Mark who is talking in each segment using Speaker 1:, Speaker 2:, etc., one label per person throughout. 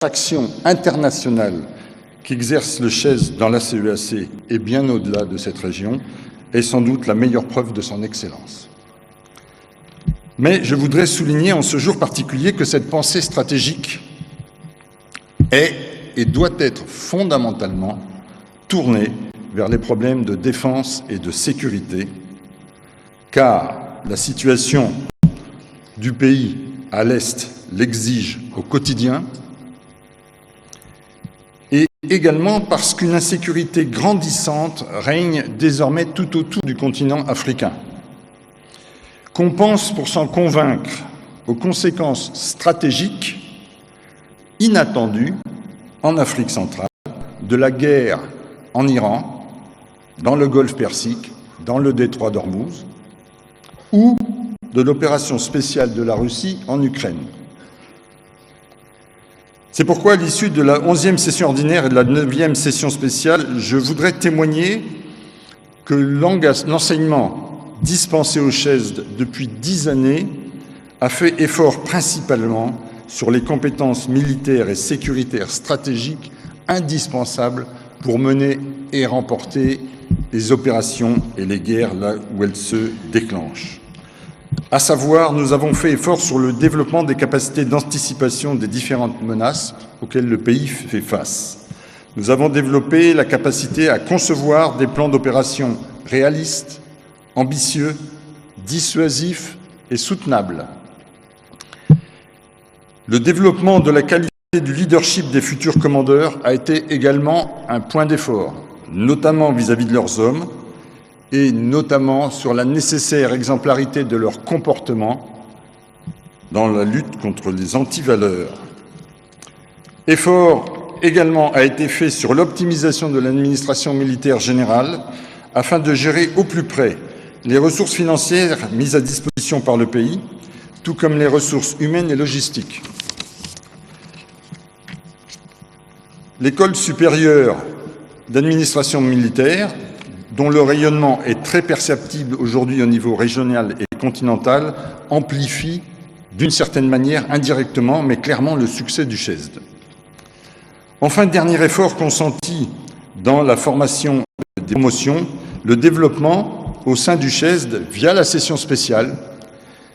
Speaker 1: l'action internationale qu'exerce le CHESD dans la CEAC et bien au-delà de cette région est sans doute la meilleure preuve de son excellence. Mais je voudrais souligner en ce jour particulier que cette pensée stratégique est et doit être fondamentalement tournée vers les problèmes de défense et de sécurité, car la situation du pays à l'Est l'exige au quotidien, et également parce qu'une insécurité grandissante règne désormais tout autour du continent africain. Qu'on pense pour s'en convaincre aux conséquences stratégiques inattendues en Afrique centrale de la guerre en Iran, dans le Golfe Persique, dans le détroit d'Ormuz, ou de l'opération spéciale de la Russie en Ukraine. C'est pourquoi, à l'issue de la 11e session ordinaire et de la 9e session spéciale, je voudrais témoigner que l'enseignement dispensé au CHESD depuis 10 années a fait effort principalement sur les compétences militaires et sécuritaires stratégiques indispensables pour mener et remporter les opérations et les guerres là où elles se déclenchent. À savoir, nous avons fait effort sur le développement des capacités d'anticipation des différentes menaces auxquelles le pays fait face. Nous avons développé la capacité à concevoir des plans d'opération réalistes, ambitieux, dissuasifs et soutenables. Le développement de la qualité du leadership des futurs commandeurs a été également un point d'effort, notamment vis-à-vis de leurs hommes et notamment sur la nécessaire exemplarité de leur comportement dans la lutte contre les antivaleurs. Effort également a été fait sur l'optimisation de l'administration militaire générale afin de gérer au plus près les ressources financières mises à disposition par le pays, tout comme les ressources humaines et logistiques. L'École supérieure d'administration militaire, dont le rayonnement est très perceptible aujourd'hui au niveau régional et continental, amplifie d'une certaine manière, indirectement, mais clairement, le succès du CHESD. Enfin, dernier effort consenti dans la formation des promotions, le développement au sein du CHESD, via la session spéciale,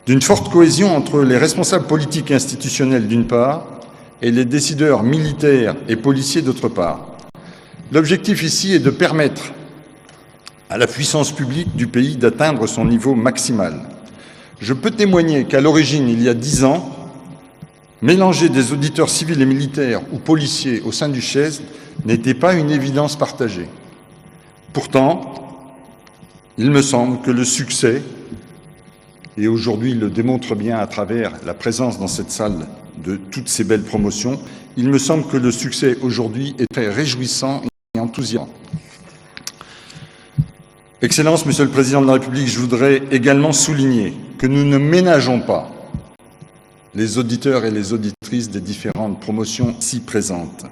Speaker 1: d'une forte cohésion entre les responsables politiques et institutionnels d'une part et les décideurs militaires et policiers d'autre part. L'objectif ici est de permettre à la puissance publique du pays d'atteindre son niveau maximal. Je peux témoigner qu'à l'origine, il y a 10 ans, mélanger des auditeurs civils et militaires ou policiers au sein du CHESD n'était pas une évidence partagée. Pourtant, il me semble que le succès, et aujourd'hui il le démontre bien à travers la présence dans cette salle de toutes ces belles promotions, il me semble que le succès aujourd'hui est très réjouissant et enthousiasmant. Excellences, Monsieur le Président de la République, je voudrais également souligner que nous ne ménageons pas les auditeurs et les auditrices des différentes promotions ici présentes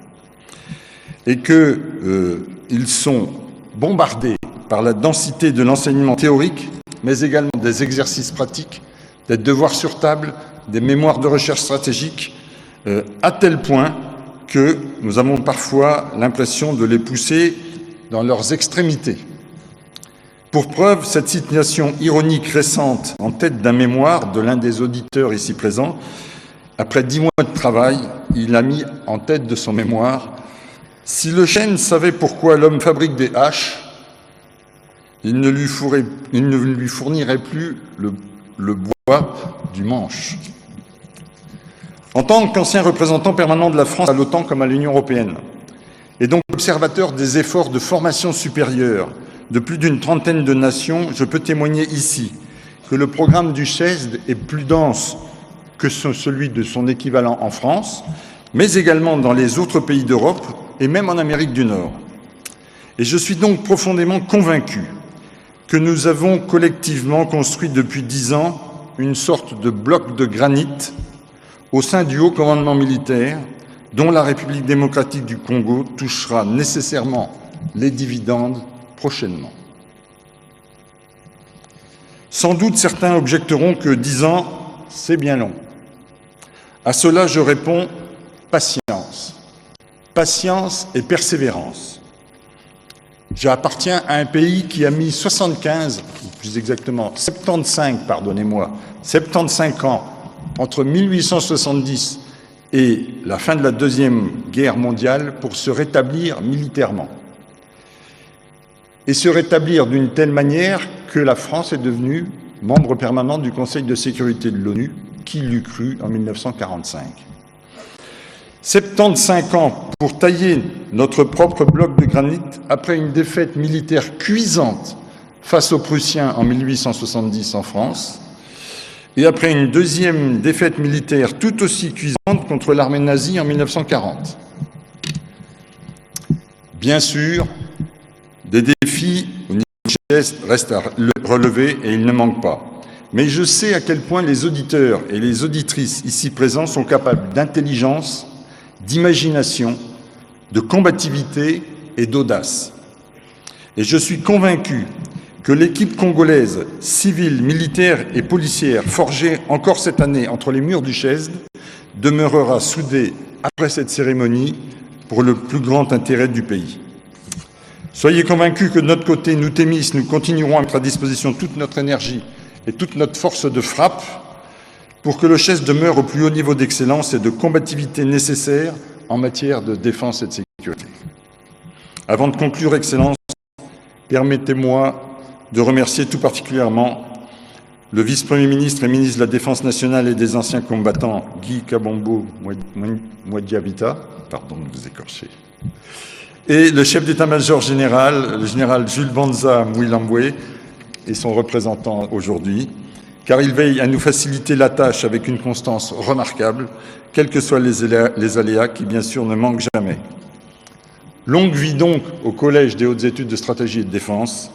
Speaker 1: et qu'ils sont bombardés par la densité de l'enseignement théorique, mais également des exercices pratiques, des devoirs sur table, des mémoires de recherche stratégique, à tel point que nous avons parfois l'impression de les pousser dans leurs extrémités. Pour preuve, cette situation ironique récente en tête d'un mémoire de l'un des auditeurs ici présents, après 10 mois de travail, il a mis en tête de son mémoire « Si le chêne savait pourquoi l'homme fabrique des haches, il ne lui fournirait plus le bois du manche. » En tant qu'ancien représentant permanent de la France à l'OTAN comme à l'Union européenne, et donc observateur des efforts de formation supérieure de plus d'une trentaine de nations, je peux témoigner ici que le programme du CHESD est plus dense que celui de son équivalent en France, mais également dans les autres pays d'Europe et même en Amérique du Nord. Et je suis donc profondément convaincu que nous avons collectivement construit depuis 10 ans une sorte de bloc de granit au sein du haut commandement militaire dont la République démocratique du Congo touchera nécessairement les dividendes prochainement. Sans doute certains objecteront que 10 ans, c'est bien long. À cela, je réponds patience. patience et persévérance. J'appartiens à un pays qui a mis 75, ou plus exactement 75 ans, entre 1870 et la fin de la Deuxième Guerre mondiale pour se rétablir militairement. Et se rétablir d'une telle manière que la France est devenue membre permanent du Conseil de sécurité de l'ONU, qui l'eût cru en 1945. 75 ans pour tailler notre propre bloc de granit après une défaite militaire cuisante face aux Prussiens en 1870 en France, et après une deuxième défaite militaire tout aussi cuisante contre l'armée nazie en 1940. Bien sûr, des défis au niveau du geste restent à relever et ils ne manquent pas. Mais je sais à quel point les auditeurs et les auditrices ici présents sont capables d'intelligence, d'imagination, de combativité et d'audace. Et je suis convaincu que l'équipe congolaise, civile, militaire et policière, forgée encore cette année entre les murs du CHESD, demeurera soudée après cette cérémonie pour le plus grand intérêt du pays. Soyez convaincus que de notre côté, nous, Thémis, nous continuerons à mettre à disposition toute notre énergie et toute notre force de frappe pour que le CHESD demeure au plus haut niveau d'excellence et de combativité nécessaire en matière de défense et de sécurité. Avant de conclure, Excellence, permettez-moi de remercier tout particulièrement le vice-premier ministre et ministre de la Défense nationale et des anciens combattants, Guy Kabombo Mwadiavita, pardon de vous écorcher, et le chef d'état-major général, le général Jules Banza Mouilamboué, et son représentant aujourd'hui, car il veille à nous faciliter la tâche avec une constance remarquable, quels que soient les aléas qui, bien sûr, ne manquent jamais. Longue vie donc au Collège des hautes études de stratégie et de défense.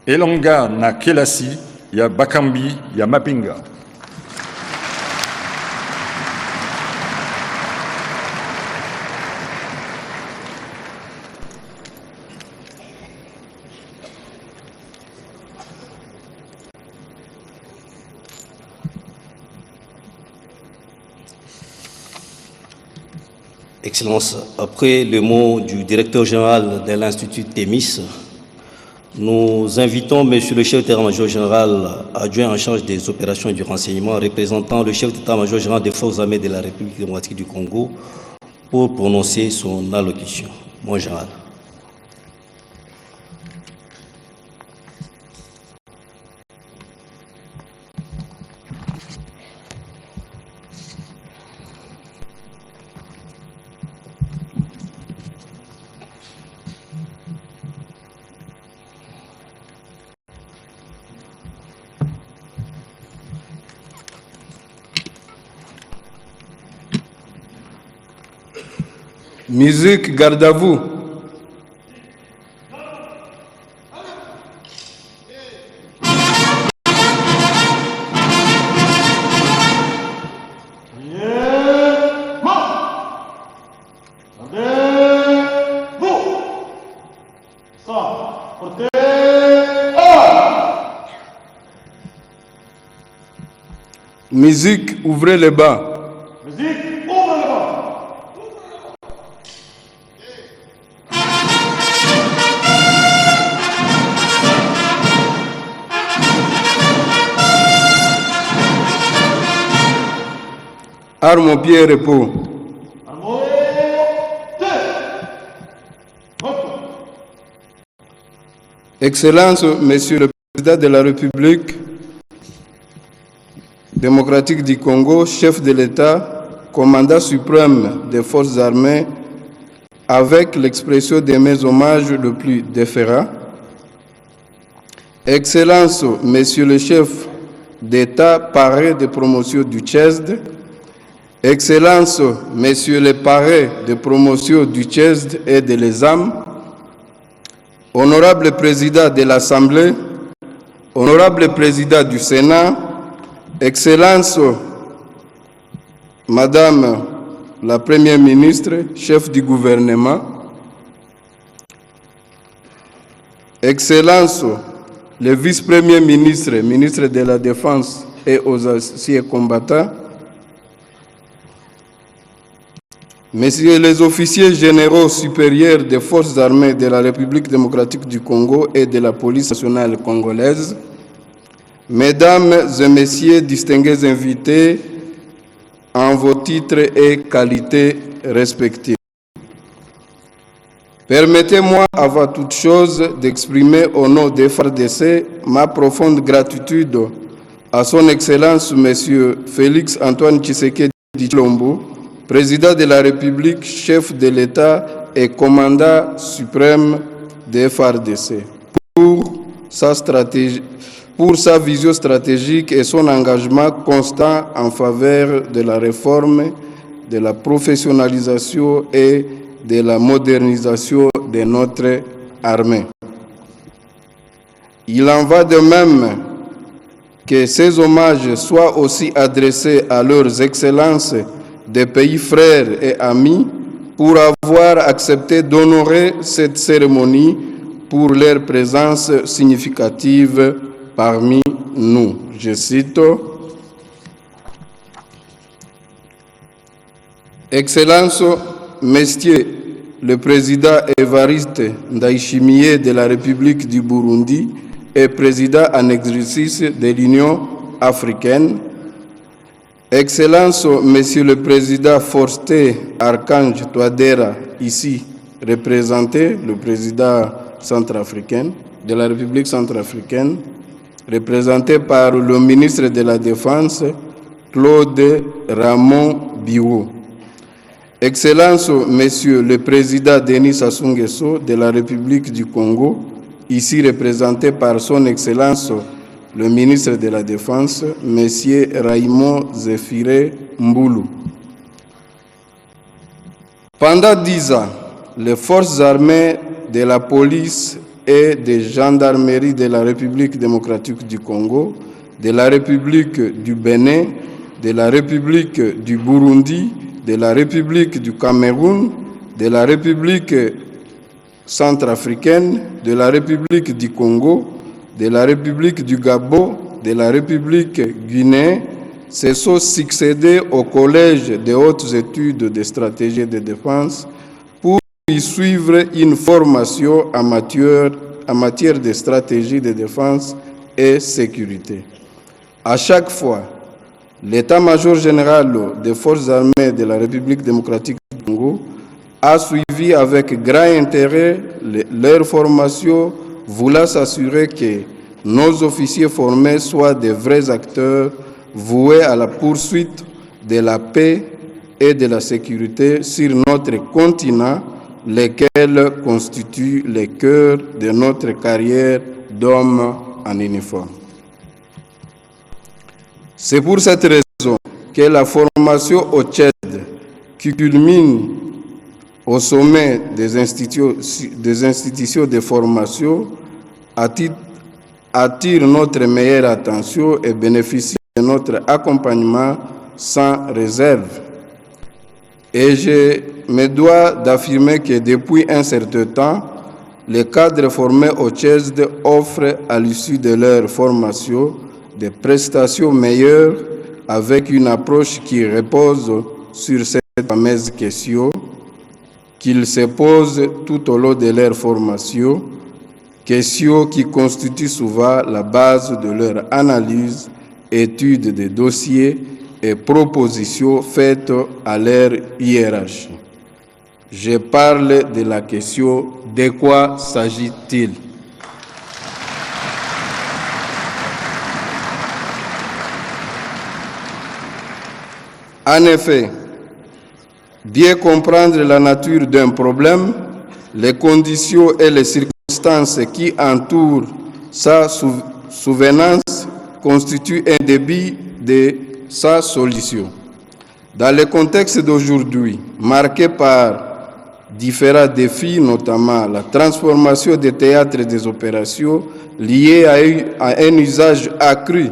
Speaker 1: Elonga na Kelasi, ya Bakambi, ya Mapinga.
Speaker 2: Excellence, après le mot du directeur général de l'Institut Thémis, nous invitons Monsieur le chef d'état-major général adjoint en charge des opérations et du renseignement, représentant le chef d'état-major général des forces armées de la République démocratique du Congo, pour prononcer son allocution. Mon général.
Speaker 3: Musique, garde à vous. Musique, ouvrez les bas. Armes au pied et repos. Excellence, Monsieur le Président de la République démocratique du Congo, chef de l'État, commandant suprême des forces armées, avec l'expression de mes hommages le plus déférent. Excellence, Monsieur le chef d'État, parrain de promotion du CHESD, Excellence, Messieurs les parrains de promotion du CHESD et de l'ESAM, Honorable Président de l'Assemblée, Honorable Président du Sénat, Excellence, Madame la Première ministre, chef du gouvernement, Excellence, le vice-premier ministre, ministre de la Défense et aux anciens combattants, Messieurs les officiers généraux supérieurs des forces armées de la République démocratique du Congo et de la police nationale congolaise, Mesdames et Messieurs distingués invités en vos titres et qualités respectifs. Permettez-moi avant toute chose d'exprimer au nom des FARDC ma profonde gratitude à son Excellence M. Félix Antoine Tshisekedi Tshilombo, Président de la République, chef de l'État et commandant suprême des FARDC, pour sa vision stratégique et son engagement constant en faveur de la réforme, de la professionnalisation et de la modernisation de notre armée. Il en va de même que ces hommages soient aussi adressés à leurs excellences des pays frères et amis pour avoir accepté d'honorer cette cérémonie pour leur présence significative parmi nous. Je cite: Excellence, Messieurs le Président Évariste Ndayishimiye de la République du Burundi et Président en exercice de l'Union africaine, Excellence, Monsieur le Président Faustin Archange Touadéra, ici représenté, le Président centrafricain de la République centrafricaine, représenté par le ministre de la Défense, Claude Ramon Biwo. Excellence, Monsieur le Président Denis Sassou Nguesso de la République du Congo, ici représenté par son Excellence le ministre de la Défense, Monsieur Raymond Zéphiré Mboulou. Pendant 10 ans, les forces armées de la police et des gendarmeries de la République démocratique du Congo, de la République du Bénin, de la République du Burundi, de la République du Cameroun, de la République centrafricaine, de la République du Congo, de la République du Gabon, de la République guinéenne, se sont succédés au Collège des hautes études de stratégie de défense pour y suivre une formation en matière de stratégie de défense et sécurité. À chaque fois, l'état-major général des forces armées de la République démocratique du Congo a suivi avec grand intérêt leur formation, voulant s'assurer que nos officiers formés soient de vrais acteurs voués à la poursuite de la paix et de la sécurité sur notre continent, lesquels constituent le cœur de notre carrière d'hommes en uniforme. C'est pour cette raison que la formation au Tchad, qui culmine au sommet des institutions de formation, attire notre meilleure attention et bénéficie de notre accompagnement sans réserve. Et je me dois d'affirmer que depuis un certain temps, les cadres formés au Tchad offrent à l'issue de leur formation des prestations meilleures avec une approche qui repose sur cette fameuse question qu'ils se posent tout au long de leur formation, question qui constitue souvent la base de leur analyse, étude des dossiers et propositions faites à leur hiérarchie. Je parle de la question de quoi s'agit-il? En effet, bien comprendre la nature d'un problème, les conditions et les circonstances qui entourent sa souvenance constituent un début de sa solution. Dans le contexte d'aujourd'hui, marqué par différents défis, notamment la transformation des théâtres et des opérations liées à un usage accru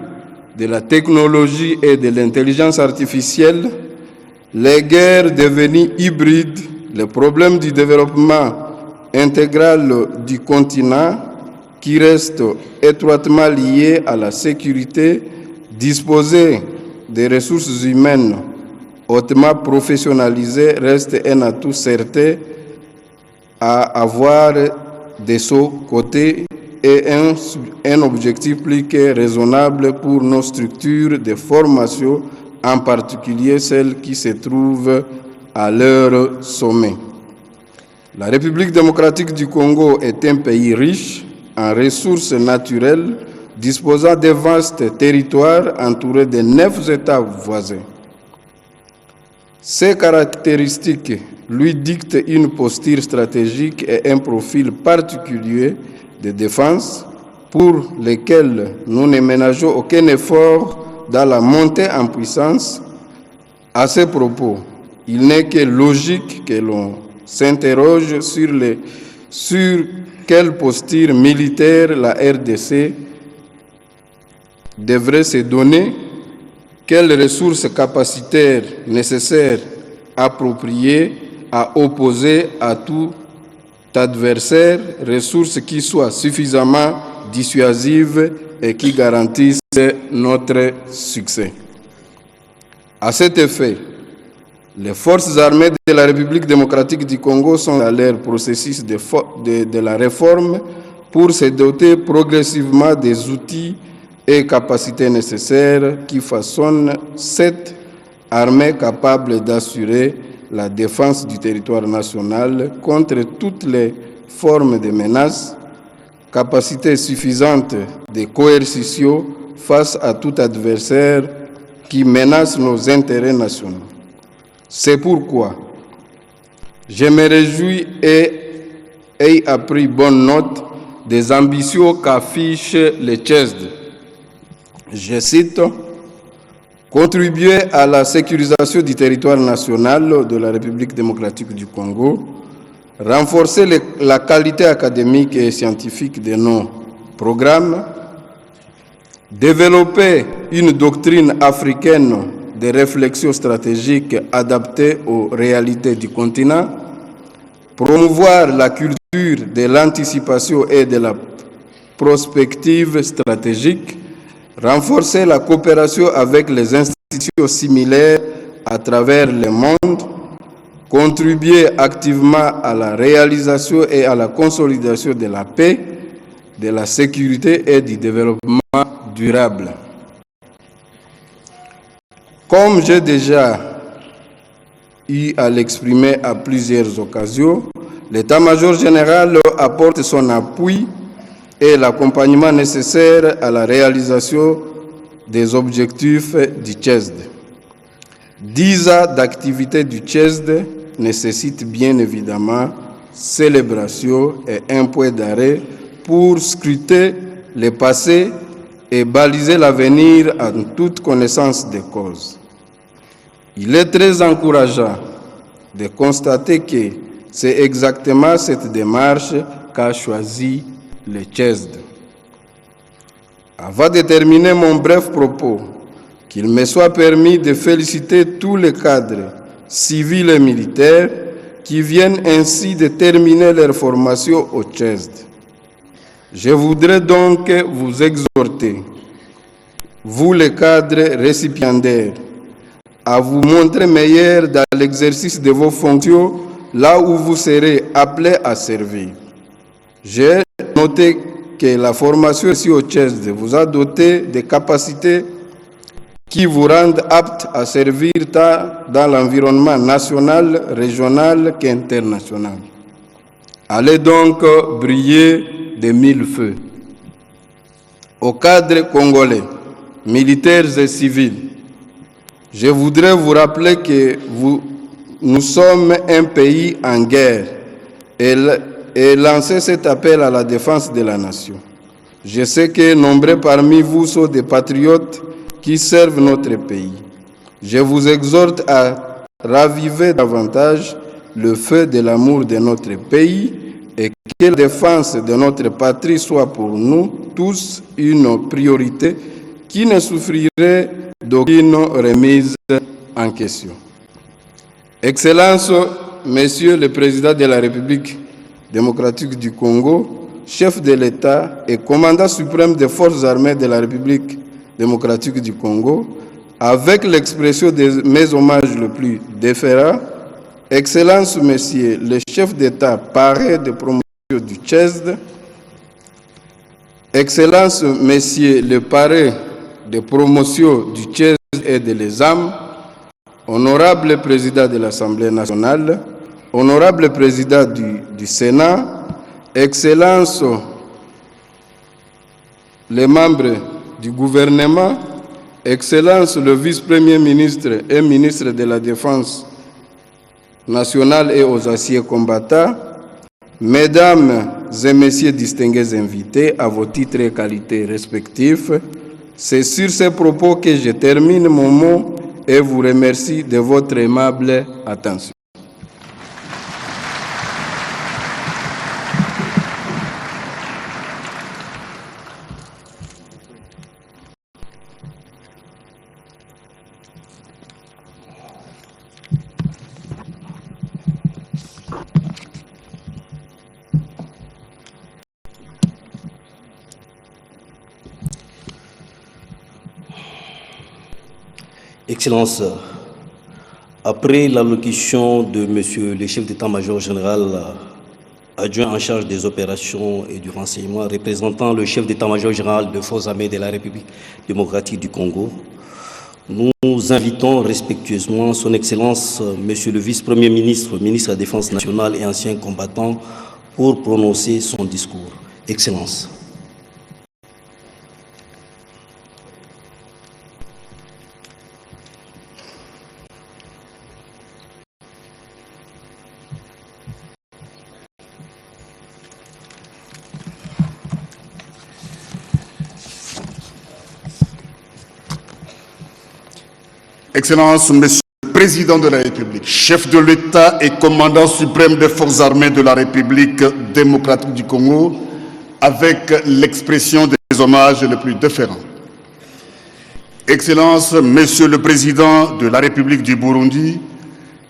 Speaker 3: de la technologie et de l'intelligence artificielle, les guerres devenues hybrides, les problèmes du développement intégral du continent qui reste étroitement lié à la sécurité, disposer des ressources humaines hautement professionnalisés reste un atout certain à avoir de son côté et un objectif plus que raisonnable pour nos structures de formation, en particulier celles qui se trouvent à leur sommet. La République démocratique du Congo est un pays riche en ressources naturelles, disposant de vastes territoires entourés de 9 États voisins. Ces caractéristiques lui dictent une posture stratégique et un profil particulier de défense pour lesquels nous ne ménageons aucun effort dans la montée en puissance. À ce propos, il n'est que logique que l'on s'interroge sur quelle posture militaire la RDC devrait se donner, quelles ressources capacitaires nécessaires, appropriées à opposer à tout adversaire, ressources qui soient suffisamment dissuasives et qui garantissent notre succès. À cet effet, les forces armées de la République démocratique du Congo sont dans leur processus de la réforme pour se doter progressivement des outils et capacités nécessaires qui façonnent cette armée capable d'assurer la défense du territoire national contre toutes les formes de menaces, capacité suffisante de coercition face à tout adversaire qui menace nos intérêts nationaux. C'est pourquoi je me réjouis et ai appris bonne note des ambitions qu'affiche le CHESD. Je cite: contribuer à la sécurisation du territoire national de la République démocratique du Congo, renforcer la qualité académique et scientifique de nos programmes, développer une doctrine africaine de réflexion stratégique adaptée aux réalités du continent, promouvoir la culture de l'anticipation et de la prospective stratégique, renforcer la coopération avec les institutions similaires à travers le monde, contribuer activement à la réalisation et à la consolidation de la paix, de la sécurité et du développement durable. Comme j'ai déjà eu à l'exprimer à plusieurs occasions, l'État-major général apporte son appui et l'accompagnement nécessaire à la réalisation des objectifs du CHESD. 10 ans d'activité du CHESD nécessitent bien évidemment célébration et un point d'arrêt pour scruter le passé et baliser l'avenir en toute connaissance des causes. Il est très encourageant de constater que c'est exactement cette démarche qu'a choisi le CHESD. Avant de terminer mon bref propos, qu'il me soit permis de féliciter tous les cadres civils et militaires qui viennent ainsi de terminer leur formation au CHESD. Je voudrais donc vous exhorter, vous les cadres récipiendaires, à vous montrer meilleurs dans l'exercice de vos fonctions là où vous serez appelés à servir. J'ai noté que la formation ici au CHESD vous a doté de capacités qui vous rendent aptes à servir tant dans l'environnement national, régional qu'international. Allez donc briller de 1000 feux. Aux cadres congolais, militaires et civils, je voudrais vous rappeler que nous sommes un pays en guerre et lancer cet appel à la défense de la nation. Je sais que nombreux parmi vous sont des patriotes qui servent notre pays. Je vous exhorte à raviver davantage le feu de l'amour de notre pays et que la défense de notre patrie soit pour nous tous une priorité qui ne souffrirait d'aucune remise en question. Excellences, Monsieur le Président de la République démocratique du Congo, chef de l'État et commandant suprême des forces armées de la République démocratique du Congo, avec l'expression de mes hommages le plus déférents, Excellences, Messieurs les chefs d'État parés de promotion du CHESD, Excellences, Messieurs les parés de promotion du CHESD et de l'ESAM, Honorable Président de l'Assemblée nationale, Honorable Président du Sénat, Excellences, les membres du gouvernement, Excellences, le vice-premier ministre et ministre de la Défense nationale et aux anciens combattants, Mesdames et Messieurs distingués invités à vos titres et qualités respectifs, c'est sur ces propos que je termine mon mot et vous remercie de votre aimable attention.
Speaker 2: Excellences, après l'allocution de Monsieur le chef d'état-major général adjoint en charge des opérations et du renseignement, représentant le chef d'état-major général des forces armées de la République démocratique du Congo, nous invitons respectueusement son Excellence, Monsieur le vice-premier ministre, ministre de la Défense nationale et ancien combattant, pour prononcer son discours. Excellences.
Speaker 4: Excellences, Monsieur le Président de la République, chef de l'État et commandant suprême des forces armées de la République démocratique du Congo, avec l'expression des hommages les plus déférents. Excellences, Monsieur le Président de la République du Burundi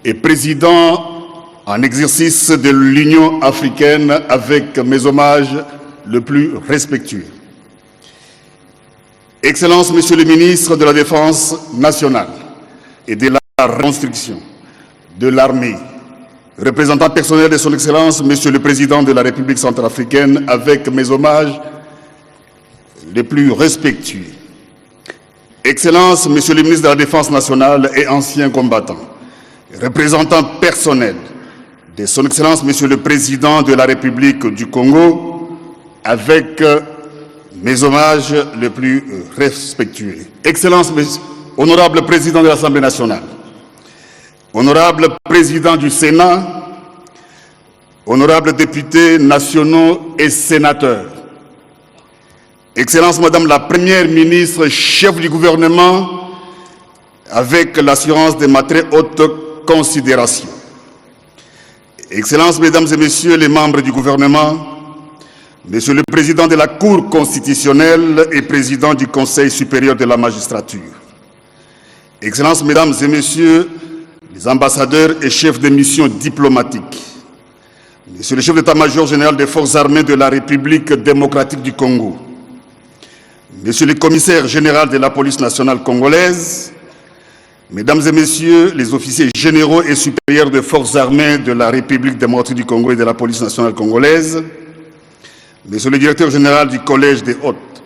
Speaker 4: et Président en exercice de l'Union africaine, avec mes hommages les plus respectueux. Excellences, Monsieur le Ministre de la Défense nationale et de la reconstruction de l'armée, représentant personnel de son Excellence, Monsieur le Président de la République centrafricaine, avec mes hommages les plus respectueux. Excellences, Monsieur le Ministre de la Défense nationale et ancien combattant, représentant personnel de son Excellence, Monsieur le Président de la République du Congo, avec mes hommages les plus respectueux. Excellences, Honorable Président de l'Assemblée nationale, Honorable Président du Sénat, Honorables députés nationaux et sénateurs, Excellences Madame la Première ministre, chef du gouvernement, avec l'assurance de ma très haute considération, Excellences Mesdames et Messieurs les membres du gouvernement, Monsieur le Président de la Cour constitutionnelle et Président du Conseil supérieur de la magistrature, Excellences, Mesdames et Messieurs les ambassadeurs et chefs de mission diplomatiques, Monsieur le chef d'état-major général des forces armées de la République démocratique du Congo, Monsieur le commissaire général de la police nationale congolaise, Mesdames et Messieurs les officiers généraux et supérieurs des forces armées de la République démocratique du Congo et de la police nationale congolaise, Monsieur le directeur général du Collège des hautes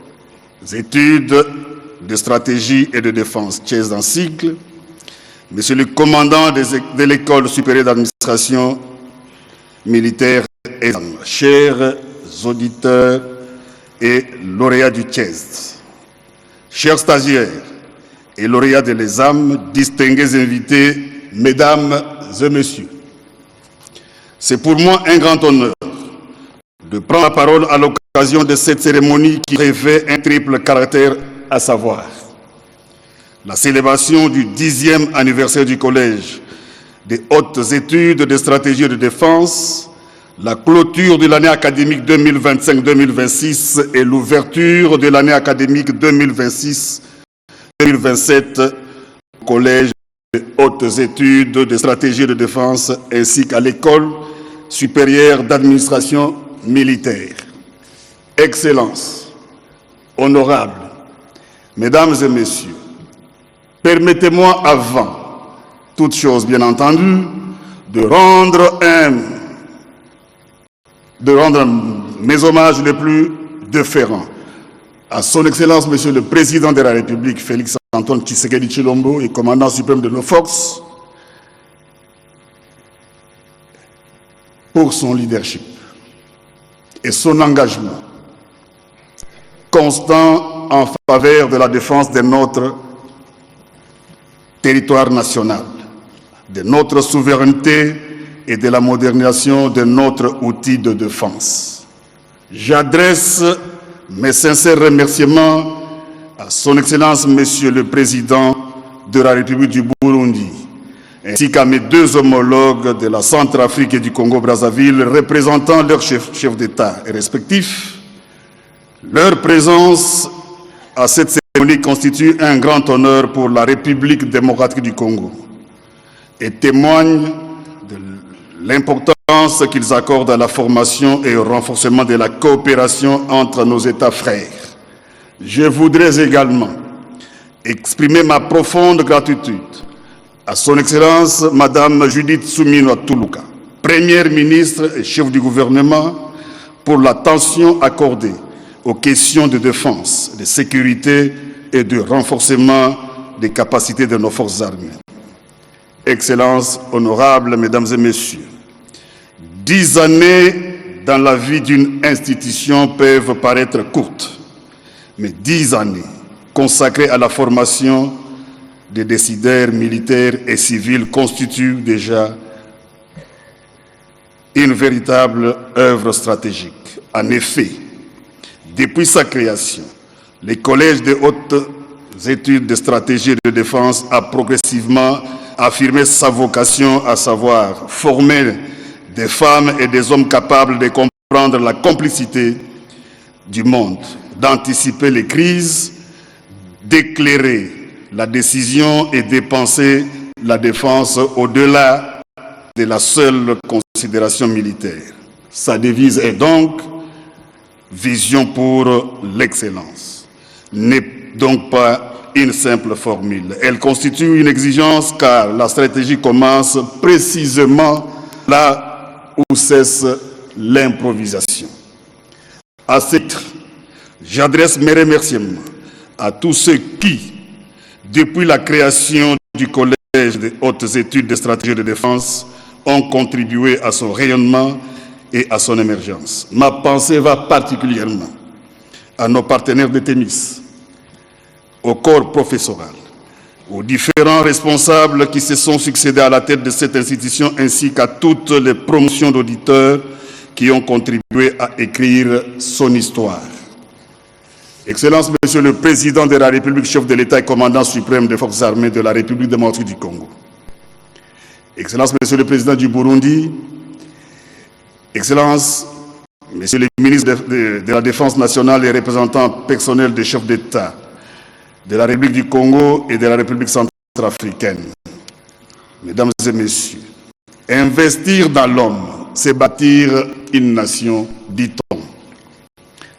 Speaker 4: études de stratégie et de défense, CHESD en cycle, Monsieur le commandant de l'École supérieure d'administration militaire et chers auditeurs et lauréats du CHESD, chers stagiaires et lauréats de l'ESAM, distingués invités, Mesdames et Messieurs, c'est pour moi un grand honneur de prendre la parole à l'occasion de cette cérémonie qui revêt un triple caractère, à savoir la célébration du 10e anniversaire du Collège des hautes études de stratégie et de défense, la clôture de l'année académique 2025-2026 et l'ouverture de l'année académique 2026-2027 au Collège des hautes études de stratégie et de défense ainsi qu'à l'École supérieure d'administration militaire. Excellences, honorables, Mesdames et Messieurs, permettez-moi avant toute chose, bien entendu, de rendre mes hommages les plus déférents à son Excellence, Monsieur le Président de la République, Félix Antoine Tshisekedi Tshilombo, et commandant suprême de nos forces, pour son leadership et son engagement constant en faveur de la défense de notre territoire national, de notre souveraineté et de la modernisation de notre outil de défense. J'adresse mes sincères remerciements à son Excellence, Monsieur le Président de la République du Burundi, ainsi qu'à mes deux homologues de la Centrafrique et du Congo-Brazzaville, représentant leurs chefs d'État respectifs. Leur présence à cette cérémonie constitue un grand honneur pour la République démocratique du Congo et témoigne de l'importance qu'ils accordent à la formation et au renforcement de la coopération entre nos États frères. Je voudrais également exprimer ma profonde gratitude à son Excellence, Madame Judith Suminwa Tuluka, Première ministre et chef du gouvernement, pour l'attention accordée aux questions de défense, de sécurité et de renforcement des capacités de nos forces armées. Excellences, honorables Mesdames et Messieurs, 10 années dans la vie d'une institution peuvent paraître courtes, mais 10 années consacrées à la formation des décideurs militaires et civils constituent déjà une véritable œuvre stratégique. En effet, depuis sa création, le Collège des hautes études de stratégie et de défense a progressivement affirmé sa vocation, à savoir former des femmes et des hommes capables de comprendre la complexité du monde, d'anticiper les crises, d'éclairer la décision et de penser la défense au-delà de la seule considération militaire. Sa devise est donc « Vision pour l'excellence ». N'est donc pas une simple formule. Elle constitue une exigence car la stratégie commence précisément là où cesse l'improvisation. À ce titre, j'adresse mes remerciements à tous ceux qui, depuis la création du Collège des hautes études de stratégie de défense, ont contribué à son rayonnement et à son émergence. Ma pensée va particulièrement à nos partenaires de Thémis, au corps professoral, aux différents responsables qui se sont succédés à la tête de cette institution, ainsi qu'à toutes les promotions d'auditeurs qui ont contribué à écrire son histoire. Excellence, Monsieur le Président de la République, chef de l'État et commandant suprême des forces armées de la République démocratique du Congo. Excellence, Monsieur le Président du Burundi. Excellence, Monsieur le ministre de la Défense nationale et représentant personnel des chefs d'État de la République du Congo et de la République centrafricaine. Mesdames et Messieurs, investir dans l'homme, c'est bâtir une nation, dit-on.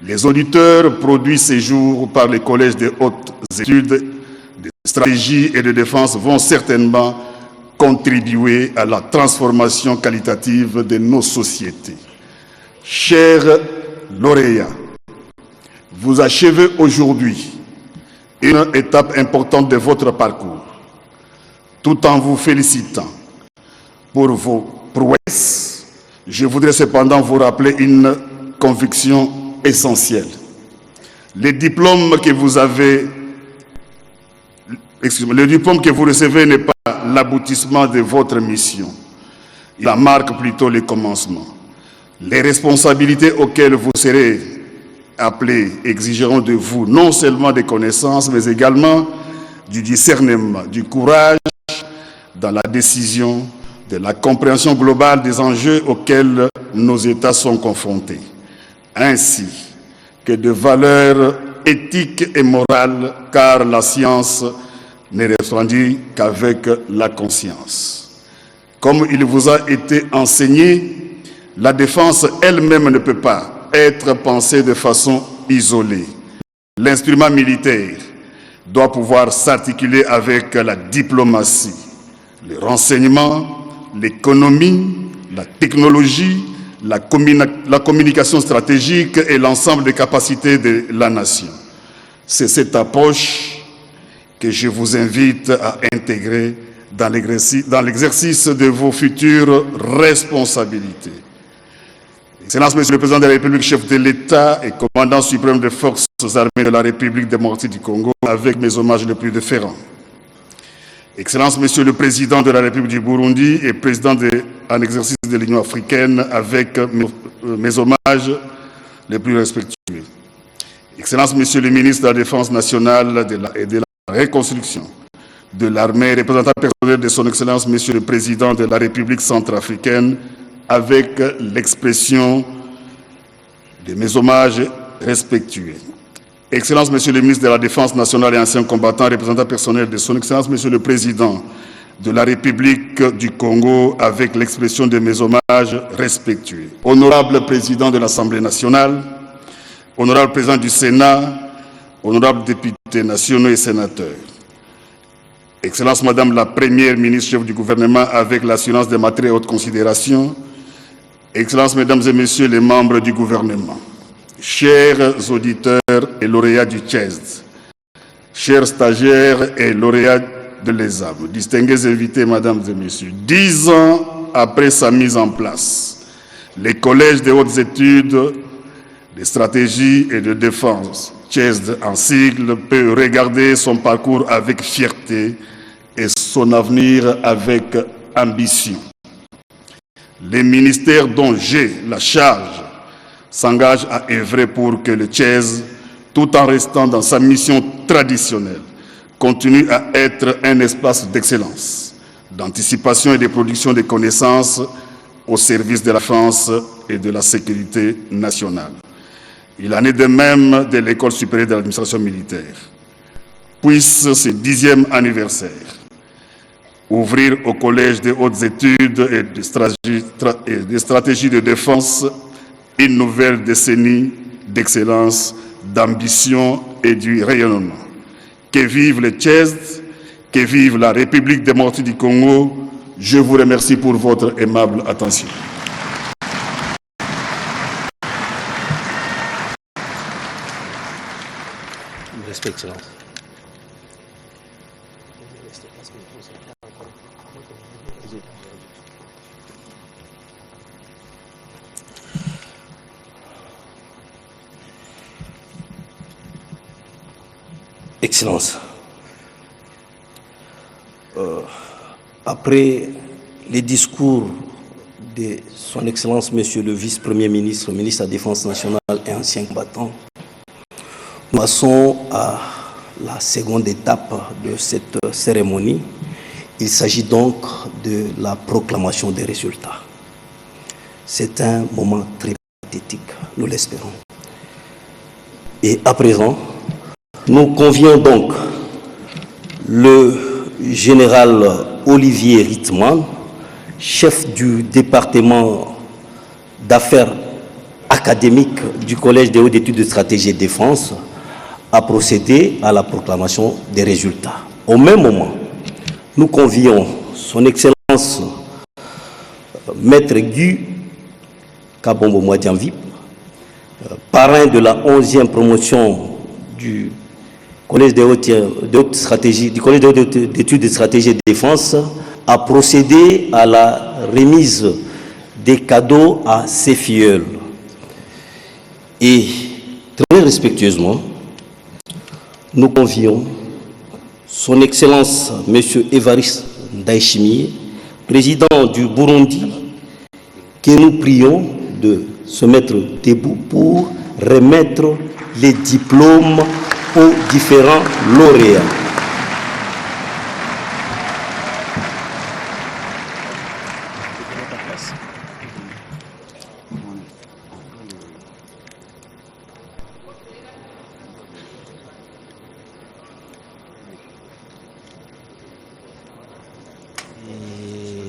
Speaker 4: Les auditeurs produits ces jours par les collèges de hautes études de stratégie et de défense vont certainement contribuer à la transformation qualitative de nos sociétés. Chers lauréats, vous achevez aujourd'hui une étape importante de votre parcours, tout en vous félicitant pour vos prouesses. Je voudrais cependant vous rappeler une conviction essentielle. Le diplôme que vous recevez n'est pas l'aboutissement de votre mission. Il en marque plutôt le commencement. Les responsabilités auxquelles vous serez appelés exigeront de vous non seulement des connaissances, mais également du discernement, du courage dans la décision, de la compréhension globale des enjeux auxquels nos États sont confrontés, ainsi que de valeurs éthiques et morales, car la science n'est répandue qu'avec la conscience. Comme il vous a été enseigné, la défense elle-même ne peut pas être pensée de façon isolée. L'instrument militaire doit pouvoir s'articuler avec la diplomatie, le renseignement, l'économie, la technologie, la communication stratégique et l'ensemble des capacités de la nation. C'est cette approche que je vous invite à intégrer dans l'exercice de vos futures responsabilités. Excellence, Monsieur le Président de la République, chef de l'État et commandant suprême des forces armées de la République démocratique du Congo, avec mes hommages les plus déférents. Excellence, Monsieur le Président de la République du Burundi et Président en exercice de l'Union africaine, avec mes hommages les plus respectueux. Excellence, Monsieur le Ministre de la Défense nationale et de la Reconstruction de l'armée, représentant personnel de son Excellence, Monsieur le Président de la République centrafricaine, avec l'expression de mes hommages respectueux. Excellence, Monsieur le Ministre de la Défense nationale et ancien combattant, représentant personnel de son Excellence, Monsieur le Président de la République du Congo, avec l'expression de mes hommages respectueux. Honorable Président de l'Assemblée nationale, Honorable Président du Sénat, honorables députés nationaux et sénateurs, Excellence Madame la Première ministre chef du gouvernement, avec l'assurance de ma très haute considération, Excellences, Mesdames et Messieurs les membres du gouvernement, chers auditeurs et lauréats du CHESD, chers stagiaires et lauréats de l'ESAM, distingués invités, Mesdames et Messieurs, 10 ans après sa mise en place, les collèges de hautes études de stratégie et de défense, CHESD en sigle, peut regarder son parcours avec fierté et son avenir avec ambition. Les ministères dont j'ai la charge s'engagent à œuvrer pour que le CHESD, tout en restant dans sa mission traditionnelle, continue à être un espace d'excellence, d'anticipation et de production de connaissances au service de la France et de la sécurité nationale. Il en est de même de l'École supérieure de l'administration militaire. Puisse ce 10e anniversaire ouvrir au Collège des hautes études et de stratégie de défense une nouvelle décennie d'excellence, d'ambition et du rayonnement. Que vive le CHESD, que vive la République démocratique du Congo. Je vous remercie pour votre aimable attention.
Speaker 2: Respect, Excellence. Excellence, après les discours de son Excellence, Monsieur le Vice-Premier ministre, ministre de la Défense nationale et ancien combattant, nous passons à la seconde étape de cette cérémonie. Il s'agit donc de la proclamation des résultats. C'est un moment très pathétique, nous l'espérons. Et à présent, nous convions donc le général Olivier Rittmann, chef du département d'affaires académiques du Collège des hautes études de stratégie et de défense, à procéder à la proclamation des résultats. Au même moment, nous convions son Excellence Maître Guy Kabombo Mwadianvip, parrain de la 11e promotion du Collège des hautes études de stratégie et de défense, a procédé à la remise des cadeaux à ses filleuls. Et très respectueusement, nous convions son Excellence M. Évariste Ndayishimiye, président du Burundi, que nous prions de se mettre debout pour remettre les diplômes aux différents lauréats.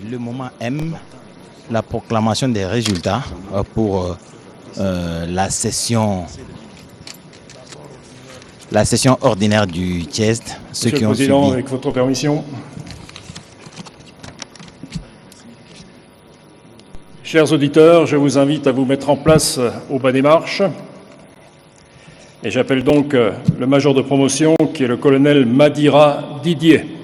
Speaker 5: Le moment M, la proclamation des résultats pour la session la session ordinaire du CHESD.
Speaker 6: Monsieur le Président, avec votre permission. Chers auditeurs, je vous invite à vous mettre en place au bas des marches. Et j'appelle donc le major de promotion, qui est le colonel Madira Didier.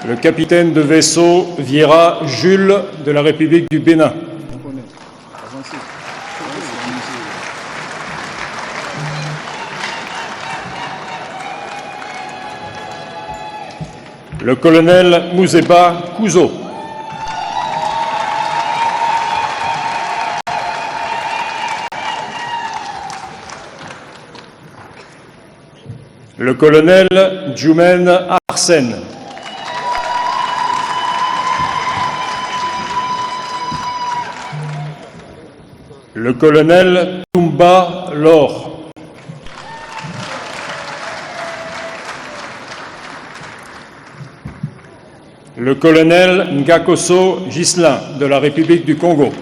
Speaker 6: Le capitaine de vaisseau Vieira Jules de la République du Bénin. Le colonel Mouzeba Kouzo. Le colonel Djoumen Arsène. Le colonel Toumba Lor. Le colonel Ngakoso Ghislain de la République du Congo.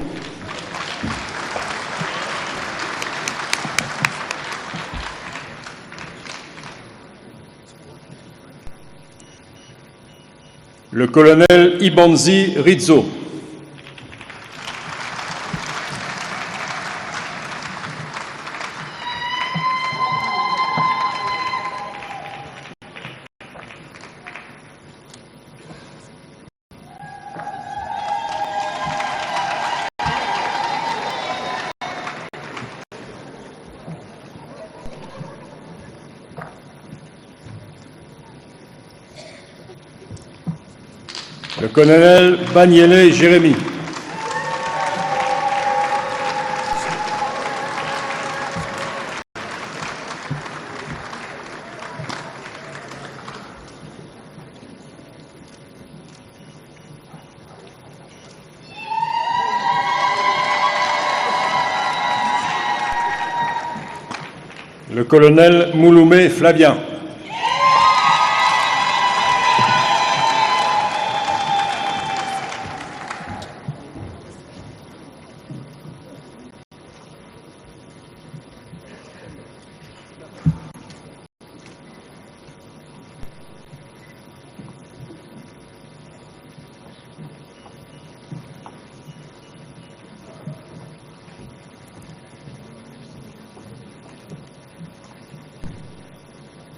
Speaker 6: Le colonel Ibanzi Rizzo. Le colonel Baniele Jérémy. Le colonel Mouloumé Flavien.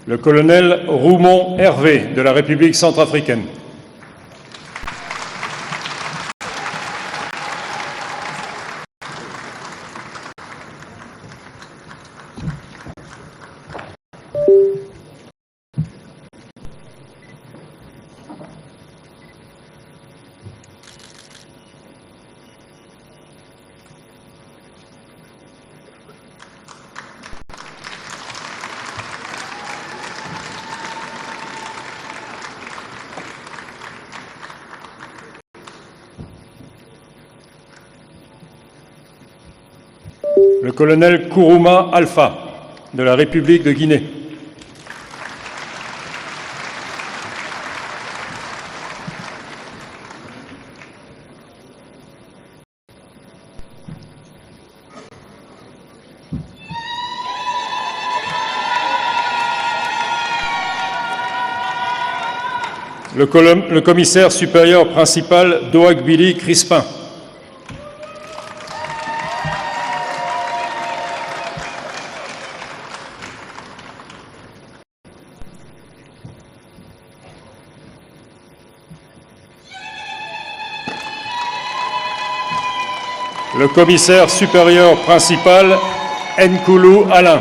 Speaker 6: Le colonel Roumon Hervé de la République centrafricaine. Le colonel Kourouma Alpha de la République de Guinée. Le commissaire supérieur principal Doagbili Crispin. Le commissaire supérieur principal Nkoulou Alain.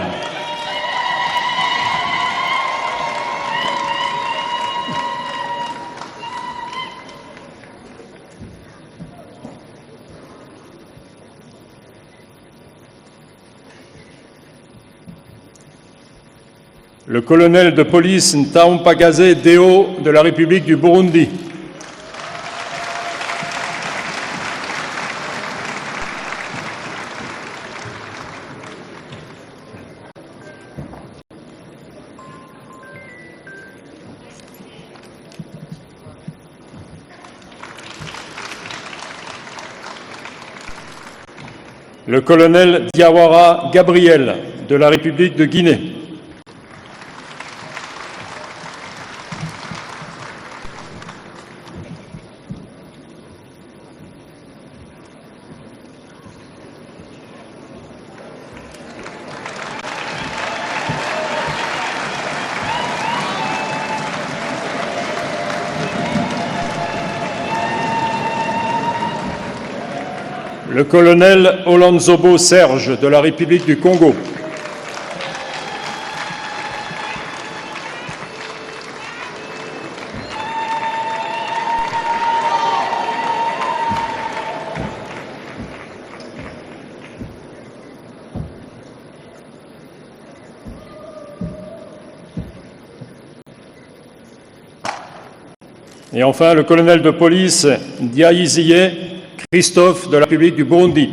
Speaker 6: le colonel de police Ntaompagaze Deo de la République du Burundi, le colonel Diawara Gabriel de la République de Guinée, le colonel Olanzobo Serge de la République du Congo, et enfin le colonel de police Diayiziye Christophe de la République du Burundi.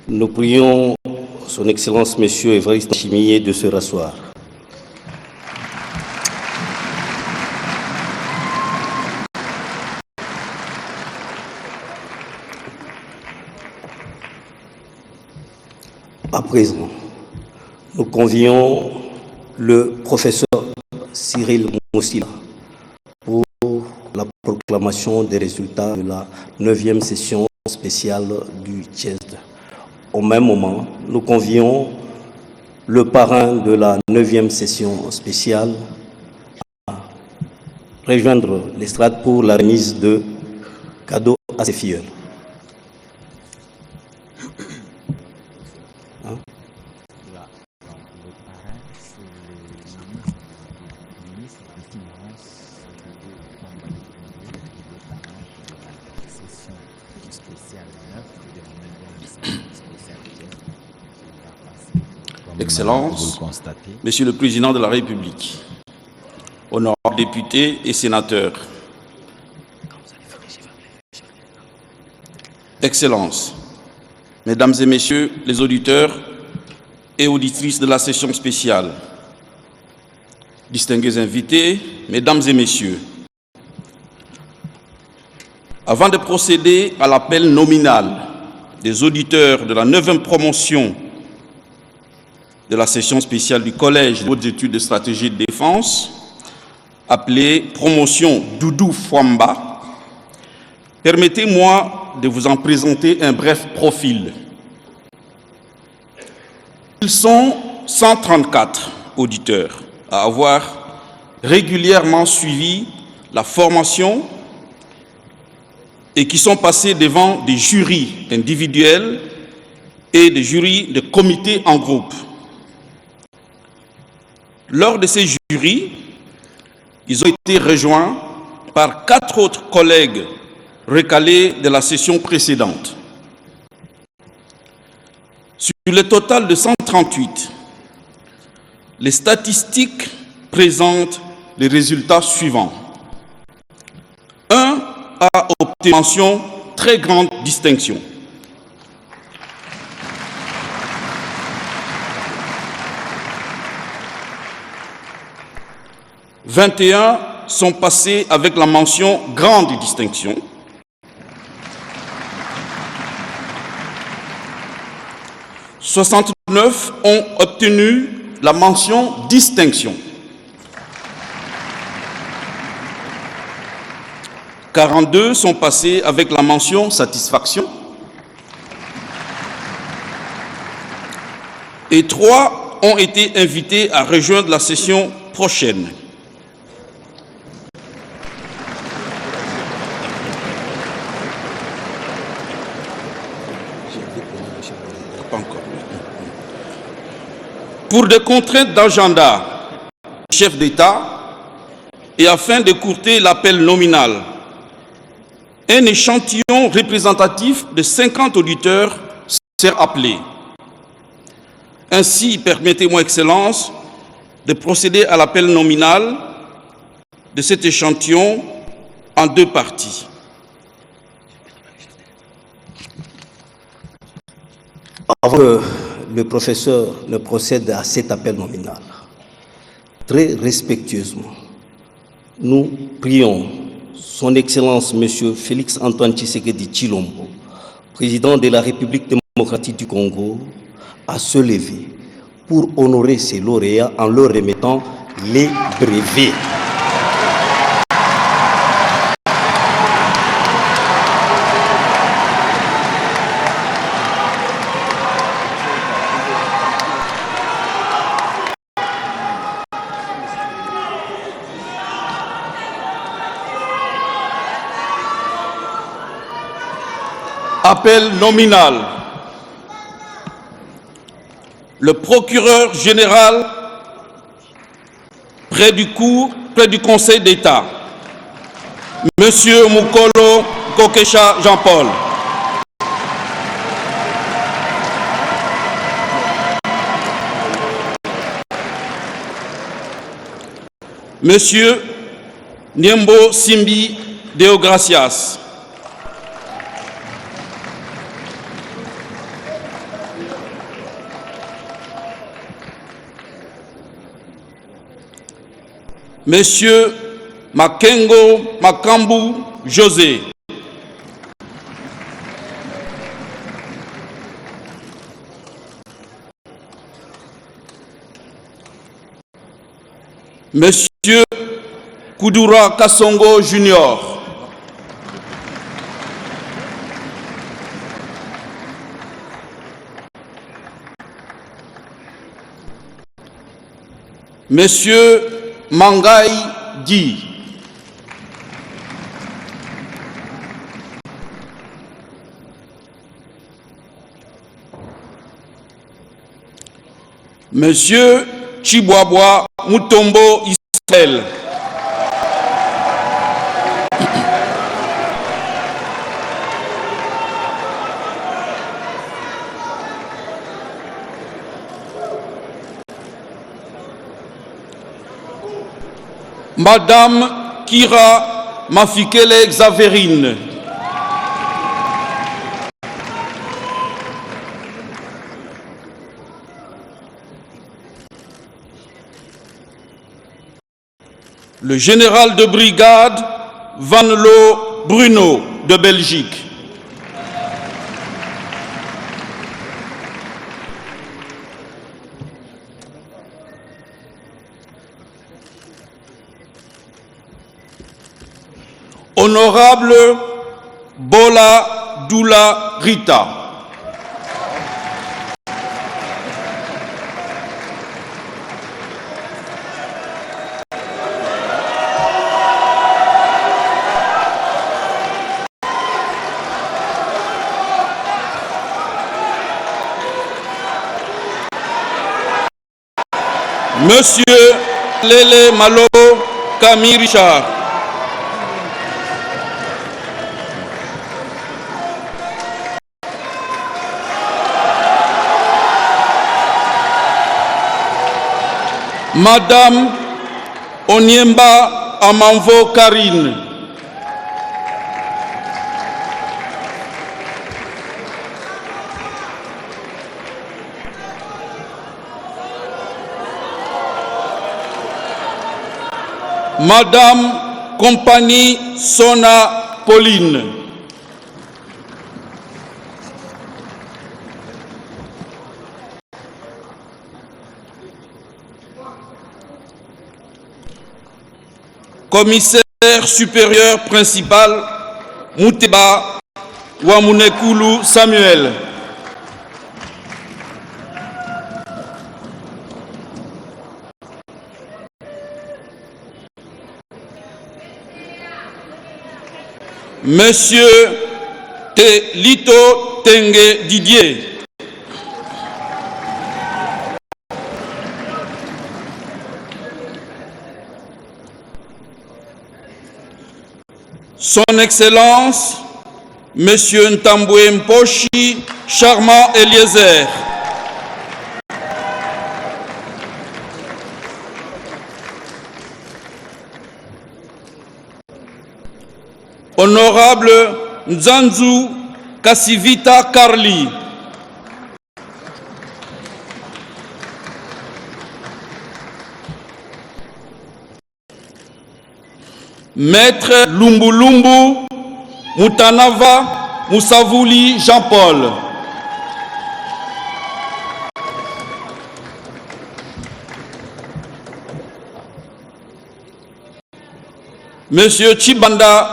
Speaker 2: Nous prions Son Excellence Monsieur Évariste Chimier de se rasseoir. À présent, nous convions le professeur Cyril Moussila pour la proclamation des résultats de la 9e session spéciale du CHESD. Au même moment, nous convions le parrain de la 9e session spéciale à rejoindre l'estrade pour la remise de cadeaux à ses filleuls.
Speaker 7: Excellences, Monsieur le Président de la République, honorables députés et sénateurs, Excellences, Mesdames et Messieurs les auditeurs et auditrices de la session spéciale, distingués invités, Mesdames et Messieurs, avant de procéder à l'appel nominal des auditeurs de la 9e promotion de la session spéciale du Collège de hautes études de stratégie de défense, appelée promotion Doudou Fwamba, permettez-moi de vous en présenter un bref profil. Ils sont 134 auditeurs à avoir régulièrement suivi la formation et qui sont passés devant des jurys individuels et des jurys de comités en groupe. Lors de ces jurys, ils ont été rejoints par 4 autres collègues recalés de la session précédente. Sur le total de 138, les statistiques présentent les résultats suivants. 1 a obtenu mention très grande distinction. 21 sont passés avec la mention grande distinction. 69 ont obtenu la mention distinction. 42 sont passés avec la mention satisfaction. Et 3 ont été invités à rejoindre la session prochaine. Pas encore. Pour des contraintes d'agenda, chef d'État, et afin d'écourter l'appel nominal, un échantillon représentatif de 50 auditeurs sert appelé. Ainsi, permettez-moi, Excellence, de procéder à l'appel nominal de cet échantillon en 2 parties.
Speaker 2: Avant que le professeur ne procède à cet appel nominal, très respectueusement, nous prions Son Excellence M. Félix Antoine Tshisekedi Tshilombo, président de la République démocratique du Congo, à se lever pour honorer ses lauréats en leur remettant les brevets.
Speaker 7: Appel nominal. Le procureur général près du Conseil d'État, Monsieur Mukolo Kokesha Jean-Paul. Monsieur Niembo Simbi Deogracias. Monsieur Makengo Makambu José. Monsieur Kudura Kassongo Junior. Monsieur Mangai Di. Monsieur Chibwabwa Mutombo Israël. Madame Kira Mafikele Xaverine. Le général de brigade Van Loo Bruno de Belgique. Honorable Bola Doula Rita. Monsieur Lele Malo Camille Richard. Madame Onyemba Amanvo Karine. Madame Compagnie Sona Pauline. commissaire supérieur principal, Mouteba Wamunekulu Samuel. Monsieur Lito Tengue Didier. Son Excellence, Monsieur Ntambwe Mposhi Charmant Eliezer. Honorable Nzanzu Kasivita Karli. Maître Lumbulumbu Mutanava Moussavouli Jean-Paul. Monsieur Chibanda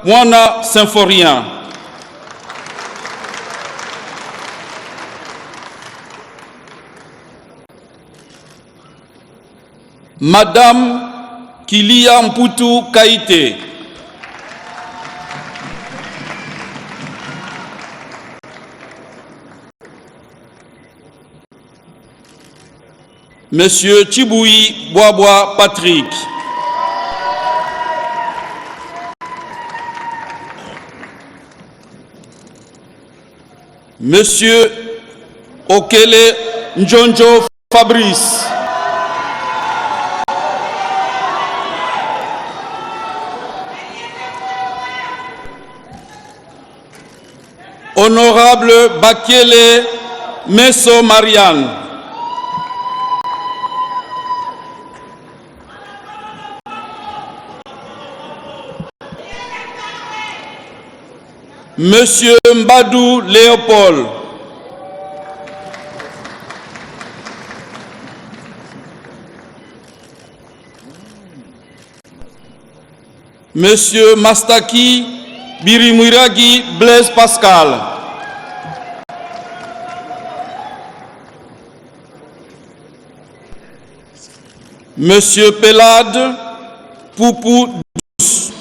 Speaker 7: Mwana Symphorien. Madame Kilia Mputu Kaite. Monsieur Chiboui Boisbois Patrick. Monsieur Okele Njonjo Fabrice. Honorable Bakele Meso Marianne. Monsieur Mbadou Léopold. Monsieur Mastaki Birimwiragi Blaise Pascal. Monsieur Pelade Poupou Douce.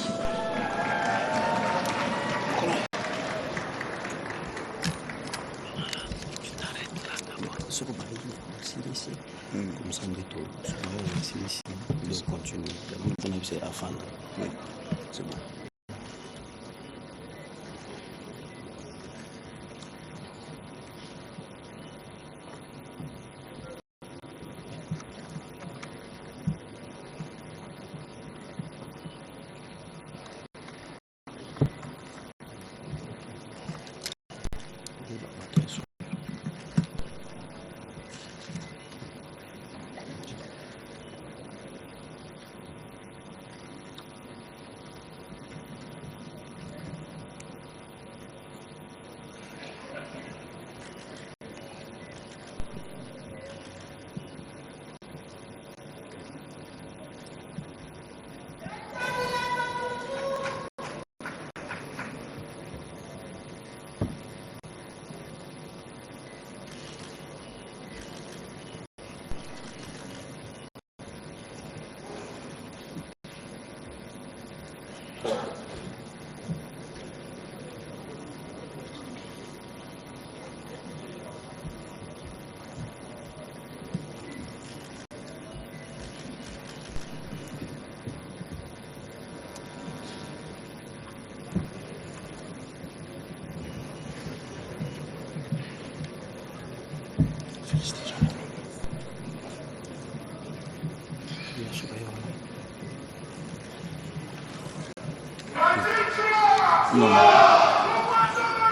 Speaker 8: Non.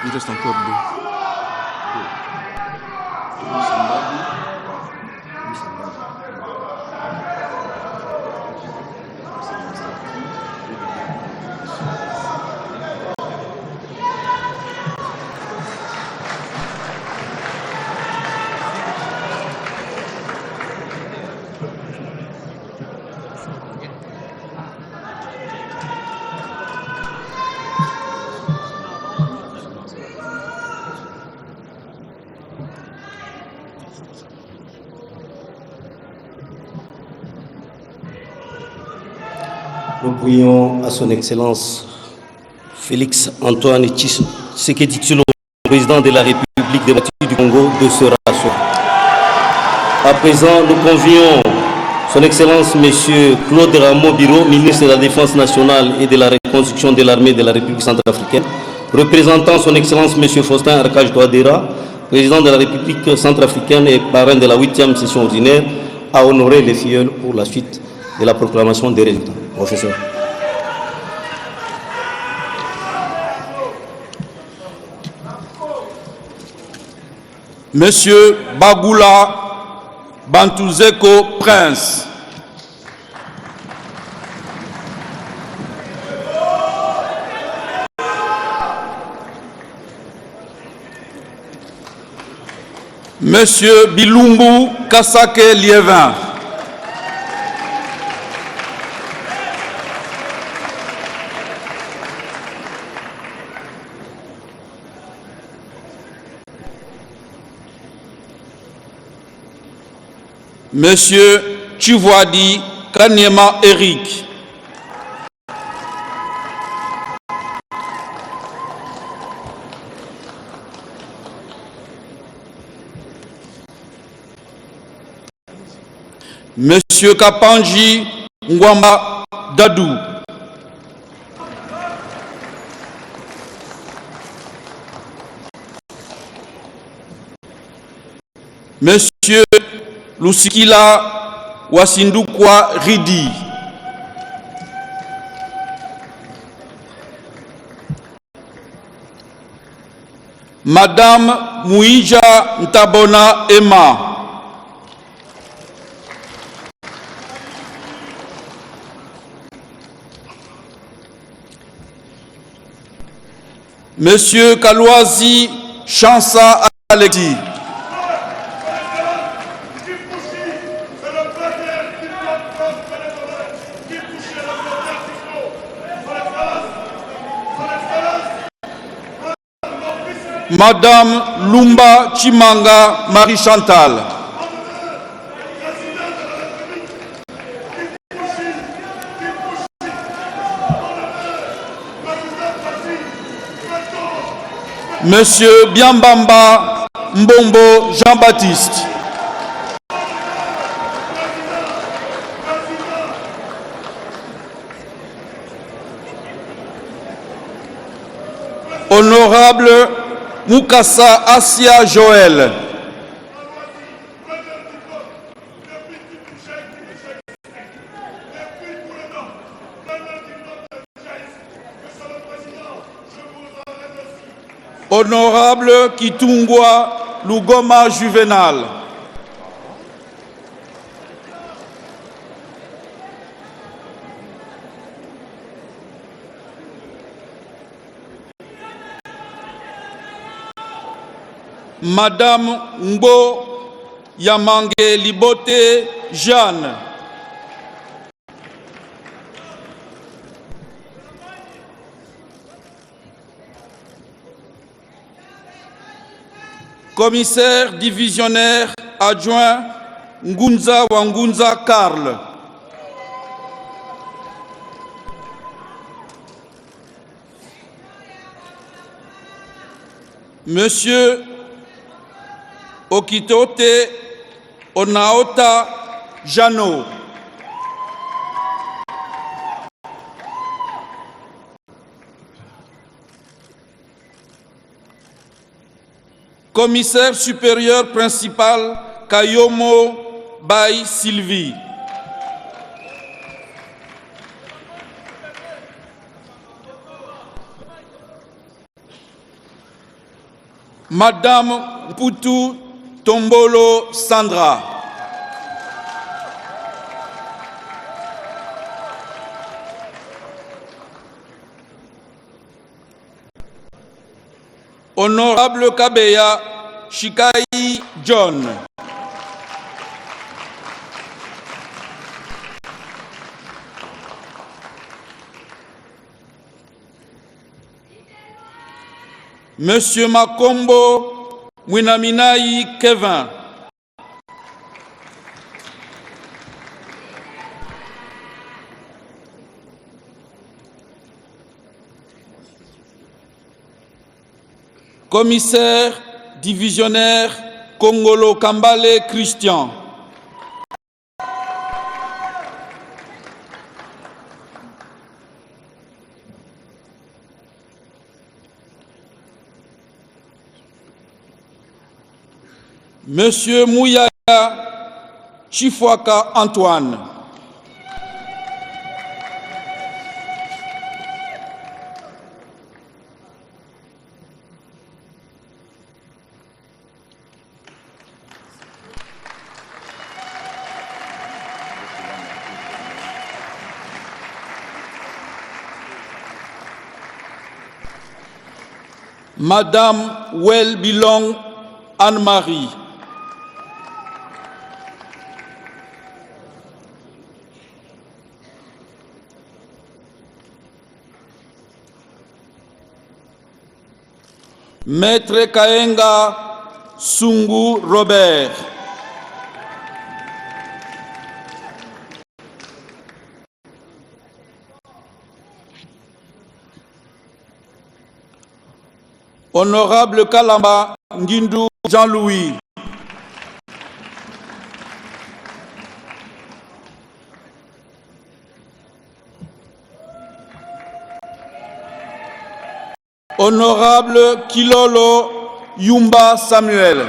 Speaker 8: Il reste encore deux.
Speaker 2: Nous prions à son Excellence Félix Antoine Tshisekedi Tshilombo, président de la République démocratique du Congo, de se rasseoir. À présent, nous convions son Excellence Monsieur Claude Ramon Biro, ministre de la Défense nationale et de la reconstruction de l'armée de la République centrafricaine, représentant son Excellence Monsieur Faustin Archange Touadéra, président de la République centrafricaine et parrain de la 8e session ordinaire, à honorer les filleuls pour la suite de la proclamation des résultats. Professeur.
Speaker 7: Monsieur Bagoula Bantuzeko Prince. Monsieur Bilumbu Kasake Liévin. Monsieur Chivoadi Kanyema Eric. Monsieur Kapanji Ngwamba Dadou. Monsieur Lusikila Wasindukwa Ridi. Madame Mouija Ntabona Emma. Monsieur Kalouazi Chansa Alexis. Madame Lumba Chimanga Marie Chantal. Monsieur Biambamba Mbombo Jean-Baptiste. Honorable Mukasa Asia Joël. Honorable Kitungwa Lugoma Juvenal. Madame Ngo Yamange Libote Jeanne. Commissaire divisionnaire adjoint Ngunza Wangunza Karl. Monsieur Okitote Onaota Jano. Commissaire supérieur principal Kayomo Bay Sylvie. Madame Poutou Tombolo Sandra. Honorable Kabeya Shikai John. Monsieur Makombo Mwinaminayi Kevin. Commissaire divisionnaire Kongolo Kambale Christian. Monsieur Mouyaya Chifwaka Antoine. Madame Well-Bilong Anne-Marie. Maître Kaenga Sungu Robert. Honorable Kalamba Ngindu Jean-Louis. Honorable Kilolo Yumba Samuel.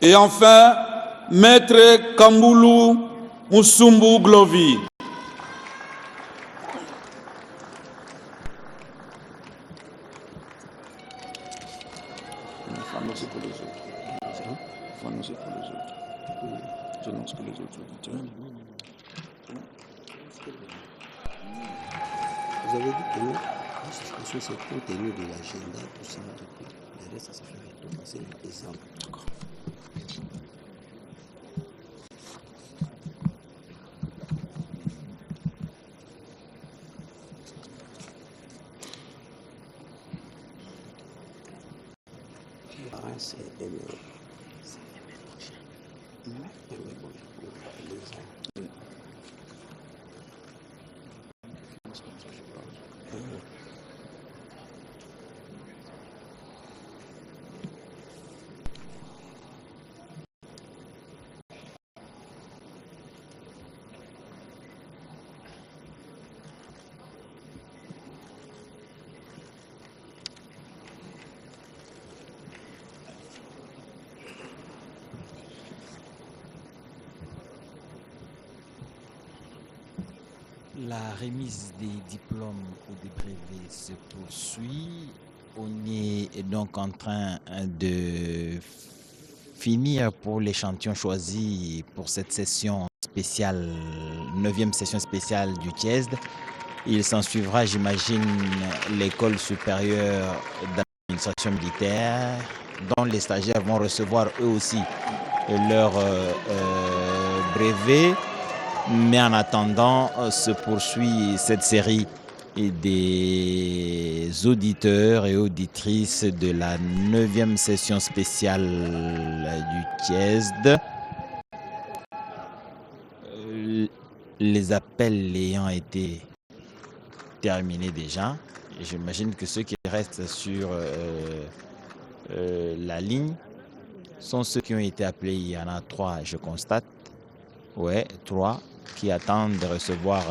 Speaker 7: Et enfin, Maître Kamboulou Moussumbu Glovi.
Speaker 9: Vous avez dit que nous, la suspension, c'est compte tenu de l'agenda, tout ça. Le reste, ça se fait tout passer l'exemple. D'accord. C'est
Speaker 5: La remise des diplômes ou des brevets se poursuit. On est donc en train de finir pour l'échantillon choisi pour cette session spéciale, 9e session spéciale du TIESD. Il s'en suivra, j'imagine, l'école supérieure d'administration militaire, dont les stagiaires vont recevoir eux aussi leur brevet. Mais en attendant, se poursuit cette série des auditeurs et auditrices de la 9e session spéciale du TIESD. Les appels ayant été terminés déjà, j'imagine que ceux qui restent sur la ligne sont ceux qui ont été appelés. Il y en a 3, je constate. Ouais, 3 qui attendent de recevoir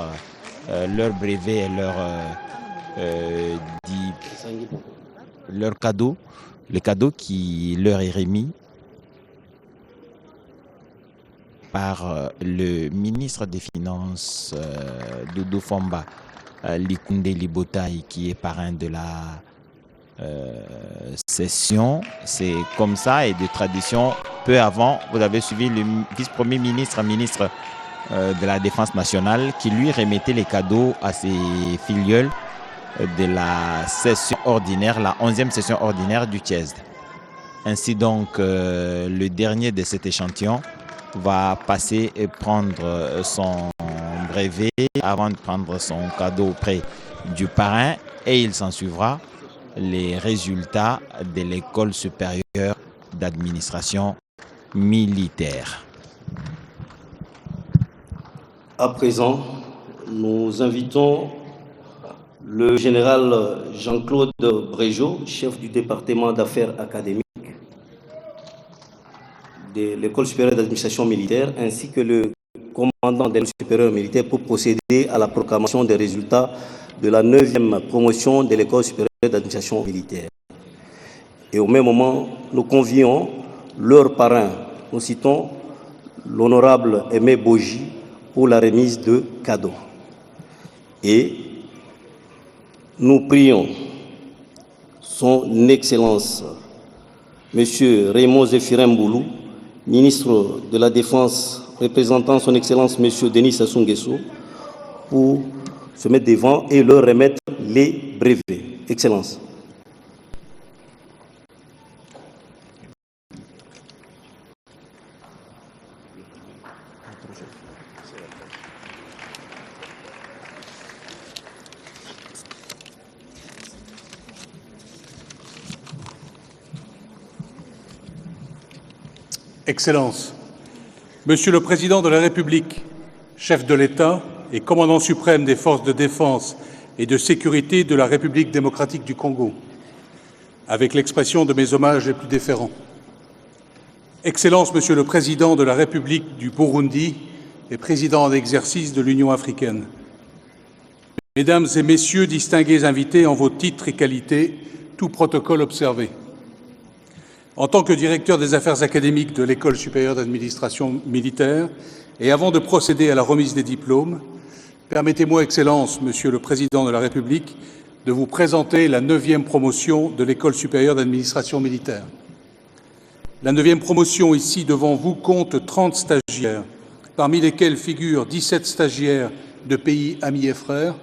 Speaker 5: leur brevet et leur cadeau, le cadeau qui leur est remis par le ministre des Finances, Doudou Fomba Likunde Libotaï, qui est parrain de la session. C'est comme ça et de tradition. Peu avant, vous avez suivi le vice-premier ministre, ministre de la Défense nationale, qui lui remettait les cadeaux à ses filleuls de la session ordinaire, la 11e session ordinaire du TIESD. Ainsi donc, le dernier de cet échantillon va passer et prendre son brevet avant de prendre son cadeau auprès du parrain, et il s'en suivra les résultats de l'école supérieure d'administration militaire.
Speaker 2: À présent, nous invitons le général Jean-Claude Brégeot, chef du département d'affaires académiques de l'École supérieure d'administration militaire, ainsi que le commandant de l'École supérieure militaire pour procéder à la proclamation des résultats de la 9e promotion de l'École supérieure d'administration militaire. Et au même moment, nous convions leur parrain, nous citons l'honorable Aimé Boji, pour la remise de cadeaux. Et nous prions son Excellence, M. Raymond Zéphirin Mboulou, ministre de la Défense, représentant son Excellence, M. Denis Sassou Nguesso, pour se mettre devant et leur remettre les brevets. Excellence.
Speaker 10: Excellences, Monsieur le Président de la République, chef de l'État et commandant suprême des forces de défense et de sécurité de la République démocratique du Congo, avec l'expression de mes hommages les plus déférents. Excellences, Monsieur le Président de la République du Burundi et Président en exercice de l'Union africaine, Mesdames et Messieurs distingués invités en vos titres et qualités, tout protocole observé. En tant que directeur des affaires académiques de l'École supérieure d'administration militaire, et avant de procéder à la remise des diplômes, permettez-moi, Excellence, Monsieur le Président de la République, de vous présenter la 9e promotion de l'École supérieure d'administration militaire. La 9e promotion ici devant vous compte 30 stagiaires, parmi lesquels figurent 17 stagiaires de pays amis et frères,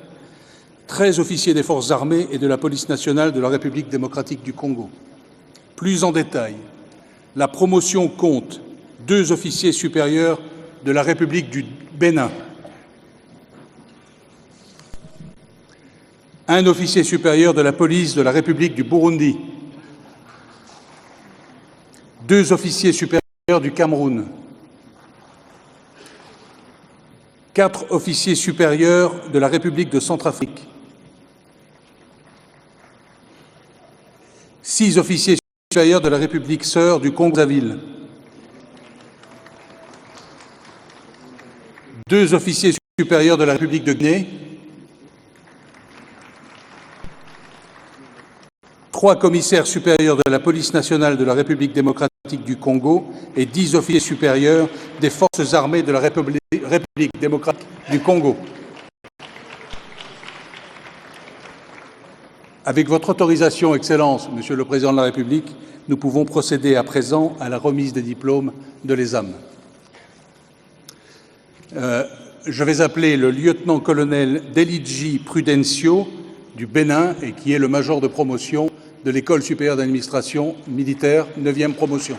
Speaker 10: 13 officiers des forces armées et de la police nationale de la République démocratique du Congo. Plus en détail, la promotion compte 2 officiers supérieurs de la République du Bénin, 1 officier supérieur de la police de la République du Burundi, 2 officiers supérieurs du Cameroun, 4 officiers supérieurs de la République de Centrafrique, 6 officiers supérieurs de la République sœur du Congo-Brazzaville, 2 officiers supérieurs de la République de Guinée, 3 commissaires supérieurs de la police nationale de la République démocratique du Congo et 10 officiers supérieurs des forces armées de la République démocratique du Congo. Avec votre autorisation, Excellence, Monsieur le Président de la République, nous pouvons procéder à présent à la remise des diplômes de l'ESAM. Je vais appeler le lieutenant-colonel Delidji Prudencio du Bénin et qui est le major de promotion de l'École supérieure d'administration militaire, 9e promotion.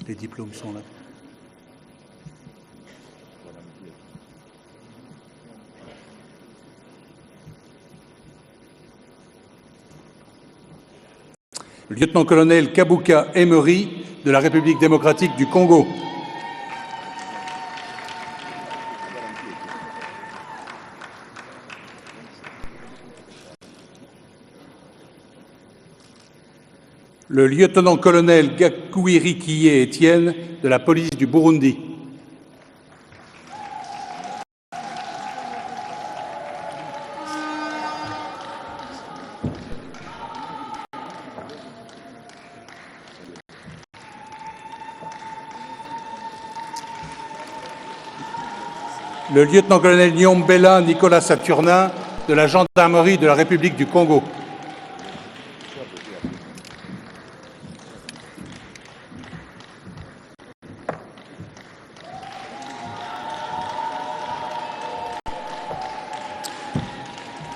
Speaker 10: Les diplômes sont là. Le lieutenant-colonel Kabuka Emery de la République démocratique du Congo. Le lieutenant-colonel Gakwirikiye Étienne de la police du Burundi. Le lieutenant-colonel Nyombela Nicolas Saturnin de la gendarmerie de la République du Congo.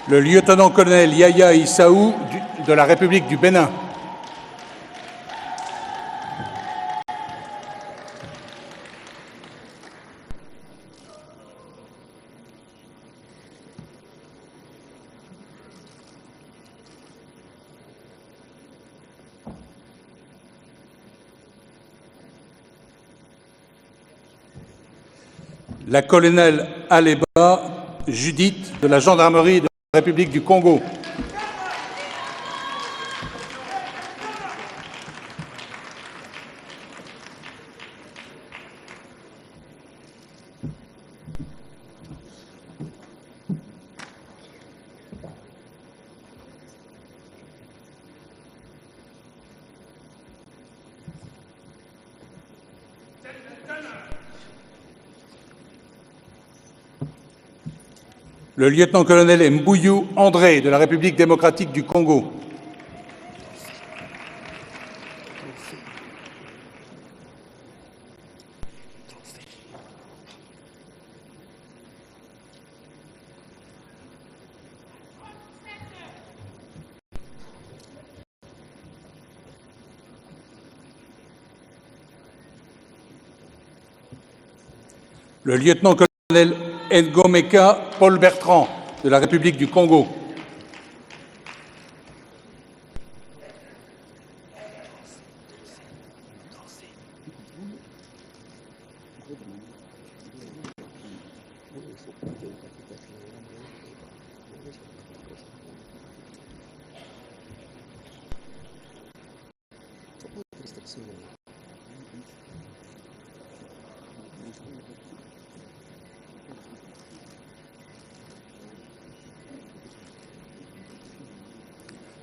Speaker 10: Le lieutenant-colonel Yaya Issaou de la République du Bénin. la colonelle Aleba Judith de la gendarmerie de la République du Congo. Le lieutenant-colonel Mbuyu André de la République démocratique du Congo. Le lieutenant-colonel Ngomeka Paul Bertrand de la République du Congo.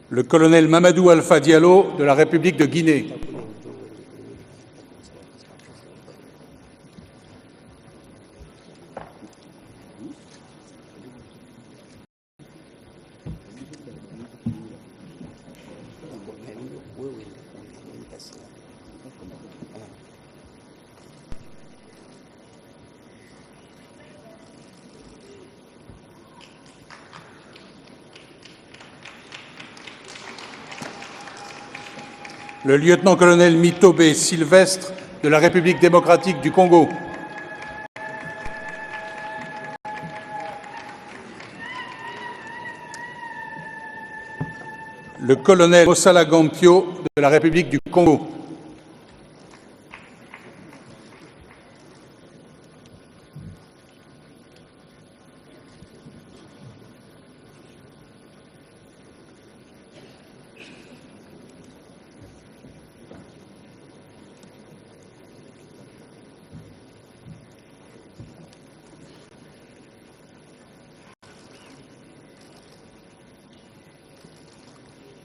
Speaker 10: Le colonel Mamadou Alpha Diallo de la République de Guinée. Le lieutenant-colonel Mitobe Sylvestre de la République démocratique du Congo. Le colonel Mosala Gampio de la République du Congo.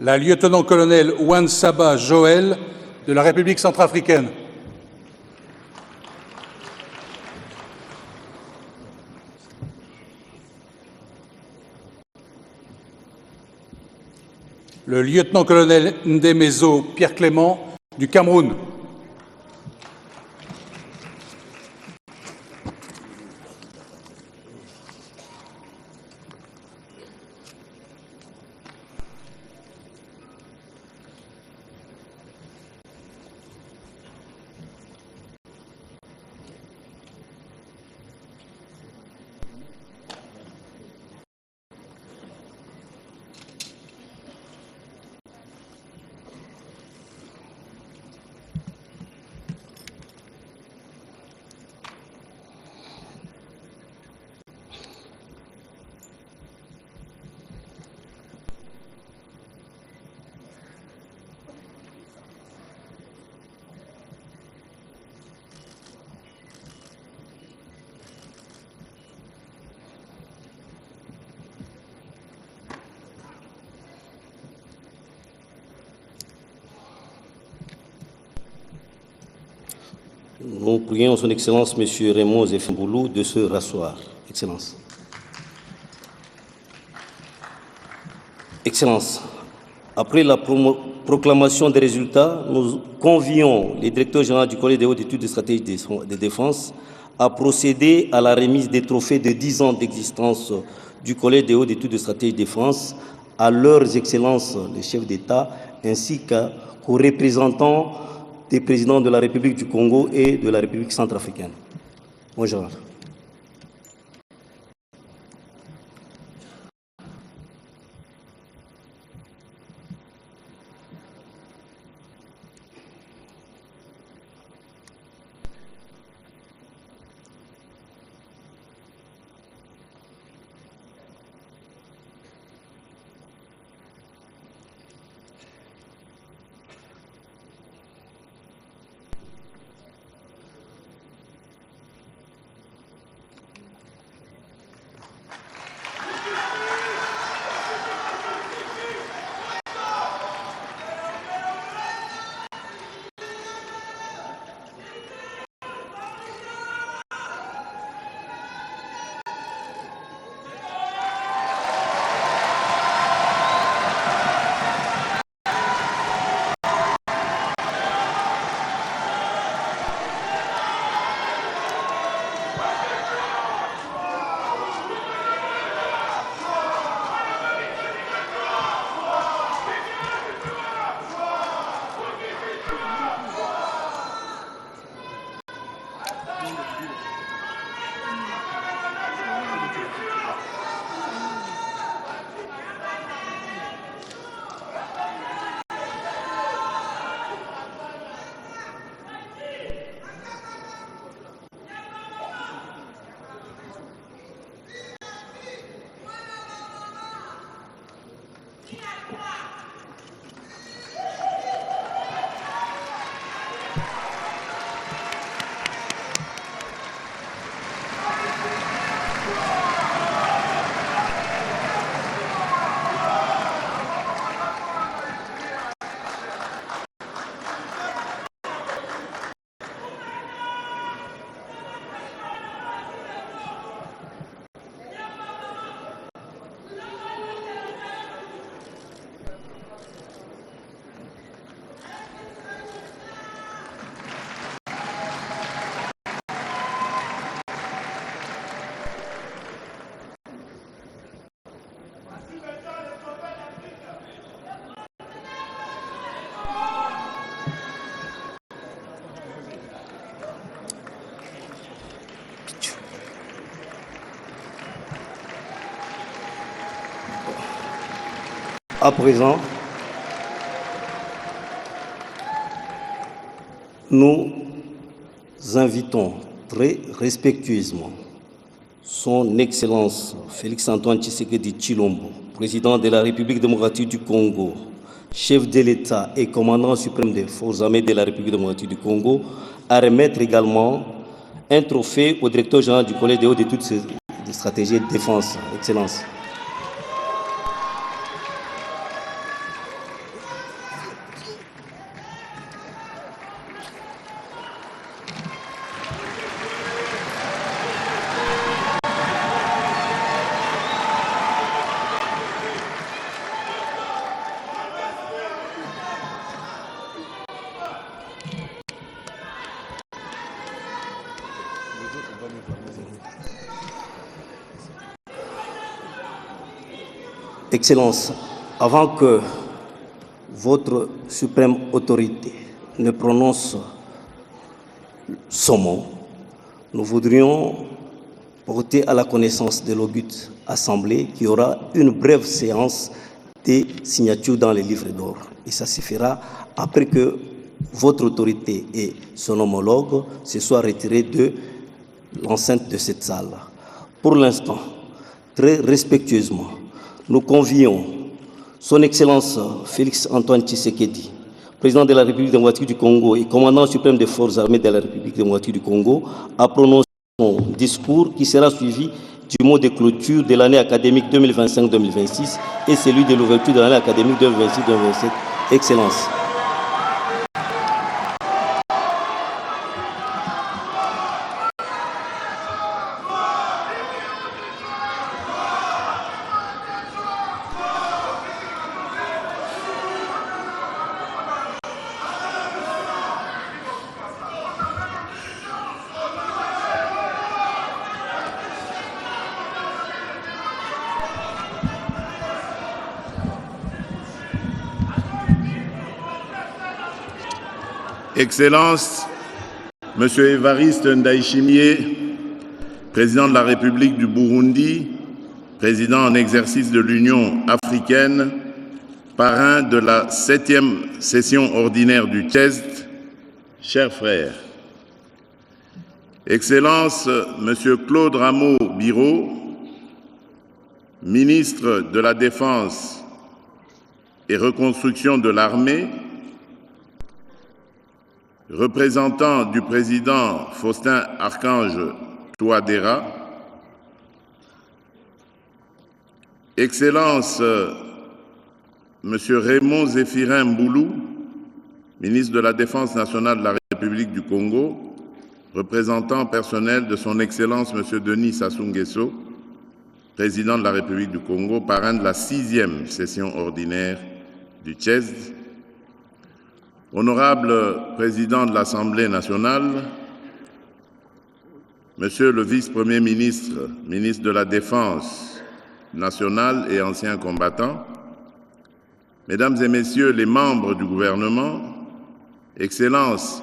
Speaker 10: La lieutenant-colonel Wansaba Joël de la République centrafricaine. Le lieutenant-colonel Ndemezo Pierre Clément du Cameroun.
Speaker 2: Nous prions son Excellence, M. Raymond Zefimboulou, de se rasseoir. Excellence. Excellence, après la proclamation des résultats, nous convions les directeurs généraux du Collège des hautes études de stratégie de défense à procéder à la remise des trophées de 10 ans d'existence du Collège des hautes études de stratégie de défense à leurs excellences, les chefs d'État, ainsi qu'aux représentants des présidents de la République du Congo et de la République centrafricaine. Bonjour. À présent, nous invitons très respectueusement Son Excellence Félix-Antoine Tshisekedi Tshilombo, président de la République démocratique du Congo, chef de l'État et commandant suprême des forces armées de la République démocratique du Congo, à remettre également un trophée au directeur général du Collège des hautes études de stratégie et de défense. Excellence. Excellence, avant que votre suprême autorité ne prononce son mot, nous voudrions porter à la connaissance de l'auguste Assemblée qu'il y aura une brève séance de signature dans les livres d'or. Et ça se fera après que votre autorité et son homologue se soient retirés de l'enceinte de cette salle. Pour l'instant, très respectueusement, nous convions Son Excellence Félix-Antoine Tshisekedi, président de la République démocratique du Congo et commandant suprême des forces armées de la République démocratique du Congo, à prononcer son discours qui sera suivi du mot de clôture de l'année académique 2025-2026 et celui de l'ouverture de l'année académique 2026-2027. Excellence.
Speaker 11: Excellence, Monsieur Évariste Ndayishimiye, président de la République du Burundi, président en exercice de l'Union africaine, parrain de la 7e session ordinaire du CHESD, chers frères. Excellence, Monsieur Claude Rameau-Biro, ministre de la Défense et Reconstruction de l'Armée, représentant du président Faustin Archange Touadéra, Excellence Monsieur Raymond Zéphirin Mboulou, ministre de la Défense nationale de la République du Congo, représentant personnel de son Excellence Monsieur Denis Sassou Nguesso, président de la République du Congo, parrain de la 6e session ordinaire du CHESD, Honorable Président de l'Assemblée nationale, Monsieur le Vice-Premier ministre, ministre de la Défense nationale et ancien combattant, Mesdames et Messieurs les membres du gouvernement, Excellences,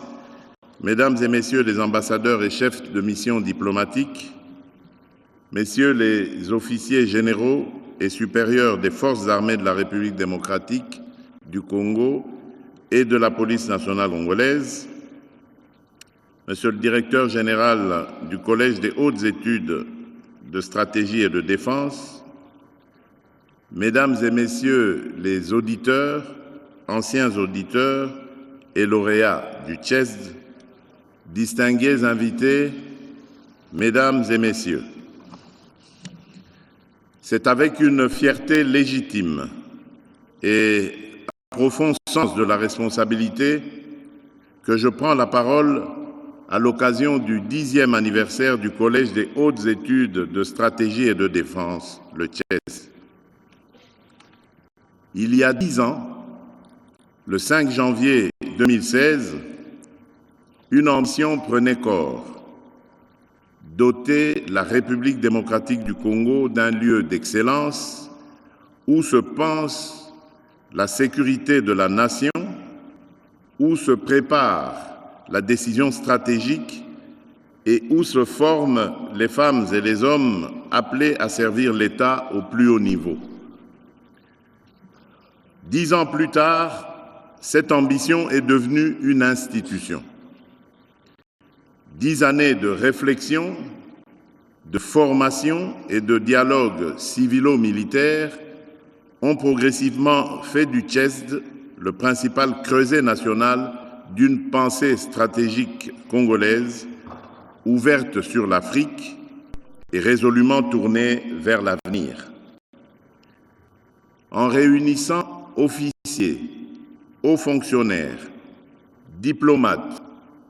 Speaker 11: Mesdames et Messieurs les ambassadeurs et chefs de mission diplomatiques, Messieurs les officiers généraux et supérieurs des forces armées de la République démocratique du Congo et de la police nationale congolaise, Monsieur le directeur général du Collège des hautes études de stratégie et de défense, Mesdames et Messieurs les auditeurs, anciens auditeurs et lauréats du CHESD, distingués invités, Mesdames et Messieurs, c'est avec une fierté légitime et un profond sens de la responsabilité que je prends la parole à l'occasion du 10e anniversaire du Collège des hautes études de stratégie et de défense, le CHES. Il y a 10 ans, le 5 janvier 2016, une ambition prenait corps: doter la République démocratique du Congo d'un lieu d'excellence où se pense la sécurité de la nation, où se prépare la décision stratégique et où se forment les femmes et les hommes appelés à servir l'État au plus haut niveau. 10 ans plus tard, cette ambition est devenue une institution. 10 années de réflexion, de formation et de dialogue civilo-militaire ont progressivement fait du CHESD le principal creuset national d'une pensée stratégique congolaise ouverte sur l'Afrique et résolument tournée vers l'avenir. En réunissant officiers, hauts fonctionnaires, diplomates,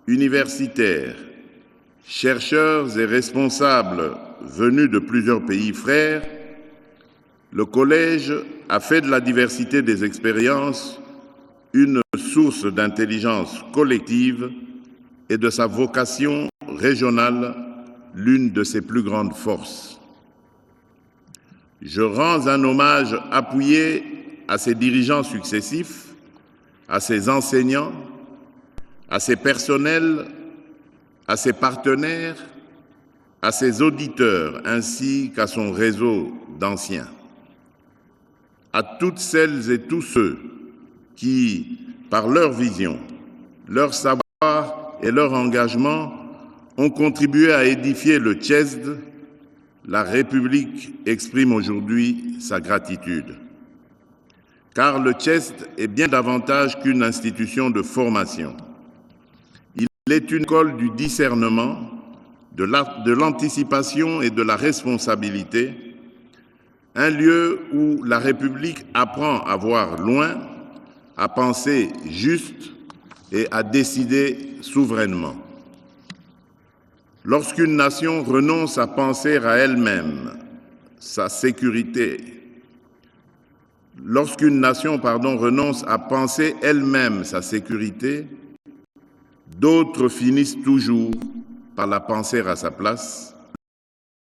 Speaker 11: universitaires, chercheurs et responsables venus de plusieurs pays frères, le Collège a fait de la diversité des expériences une source d'intelligence collective et de sa vocation régionale l'une de ses plus grandes forces. Je rends un hommage appuyé à ses dirigeants successifs, à ses enseignants, à ses personnels, à ses partenaires, à ses auditeurs ainsi qu'à son réseau d'anciens. À toutes celles et tous ceux qui, par leur vision, leur savoir et leur engagement, ont contribué à édifier le CHESD, la République exprime aujourd'hui sa gratitude. Car le CHESD est bien davantage qu'une institution de formation. Il est une école du discernement, de l'anticipation et de la responsabilité, un lieu où la République apprend à voir loin, à penser juste et à décider souverainement. Lorsqu'une nation renonce à penser à elle-même sa sécurité, renonce à penser elle-même sa sécurité, d'autres finissent toujours par la penser à sa place,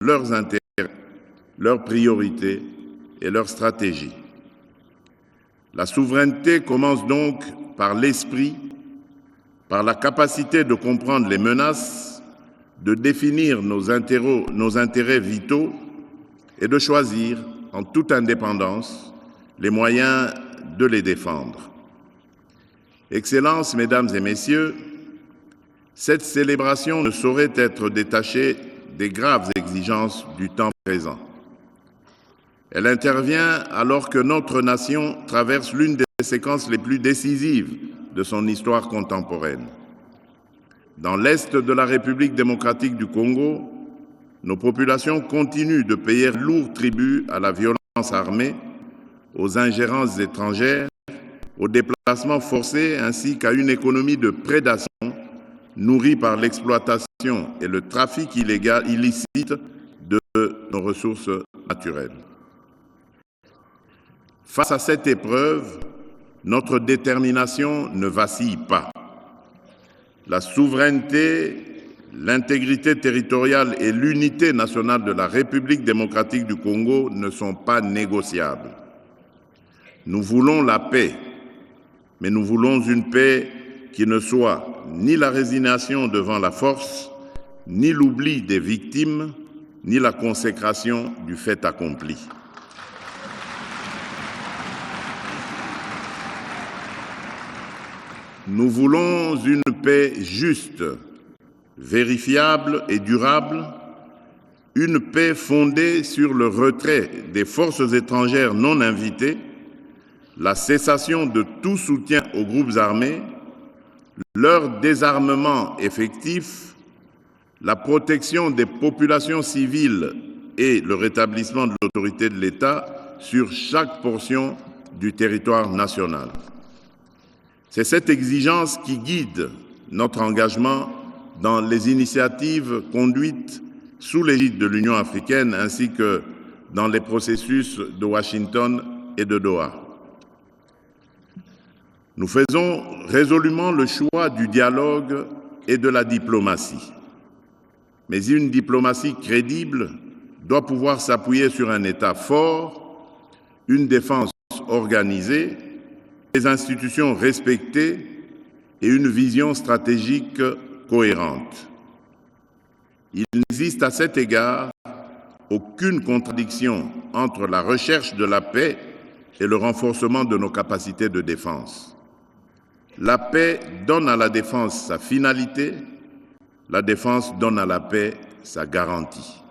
Speaker 11: leurs intérêts, leurs priorités et leurs stratégies. La souveraineté commence donc par l'esprit, par la capacité de comprendre les menaces, de définir nos intérêts vitaux et de choisir, en toute indépendance, les moyens de les défendre. Excellences, Mesdames et Messieurs, cette célébration ne saurait être détachée des graves exigences du temps présent. Elle intervient alors que notre nation traverse l'une des séquences les plus décisives de son histoire contemporaine. Dans l'est de la République démocratique du Congo, nos populations continuent de payer lourd tribut à la violence armée, aux ingérences étrangères, aux déplacements forcés ainsi qu'à une économie de prédation nourrie par l'exploitation et le trafic illicite de nos ressources naturelles. Face à cette épreuve, notre détermination ne vacille pas. La souveraineté, l'intégrité territoriale et l'unité nationale de la République démocratique du Congo ne sont pas négociables. Nous voulons la paix, mais nous voulons une paix qui ne soit ni la résignation devant la force, ni l'oubli des victimes, ni la consécration du fait accompli. Nous voulons une paix juste, vérifiable et durable, une paix fondée sur le retrait des forces étrangères non invitées, la cessation de tout soutien aux groupes armés, leur désarmement effectif, la protection des populations civiles et le rétablissement de l'autorité de l'État sur chaque portion du territoire national. C'est cette exigence qui guide notre engagement dans les initiatives conduites sous l'égide de l'Union africaine ainsi que dans les processus de Washington et de Doha. Nous faisons résolument le choix du dialogue et de la diplomatie. Mais une diplomatie crédible doit pouvoir s'appuyer sur un État fort, une défense organisée, des institutions respectées et une vision stratégique cohérente. Il n'existe à cet égard aucune contradiction entre la recherche de la paix et le renforcement de nos capacités de défense. La paix donne à la défense sa finalité, la défense donne à la paix sa garantie.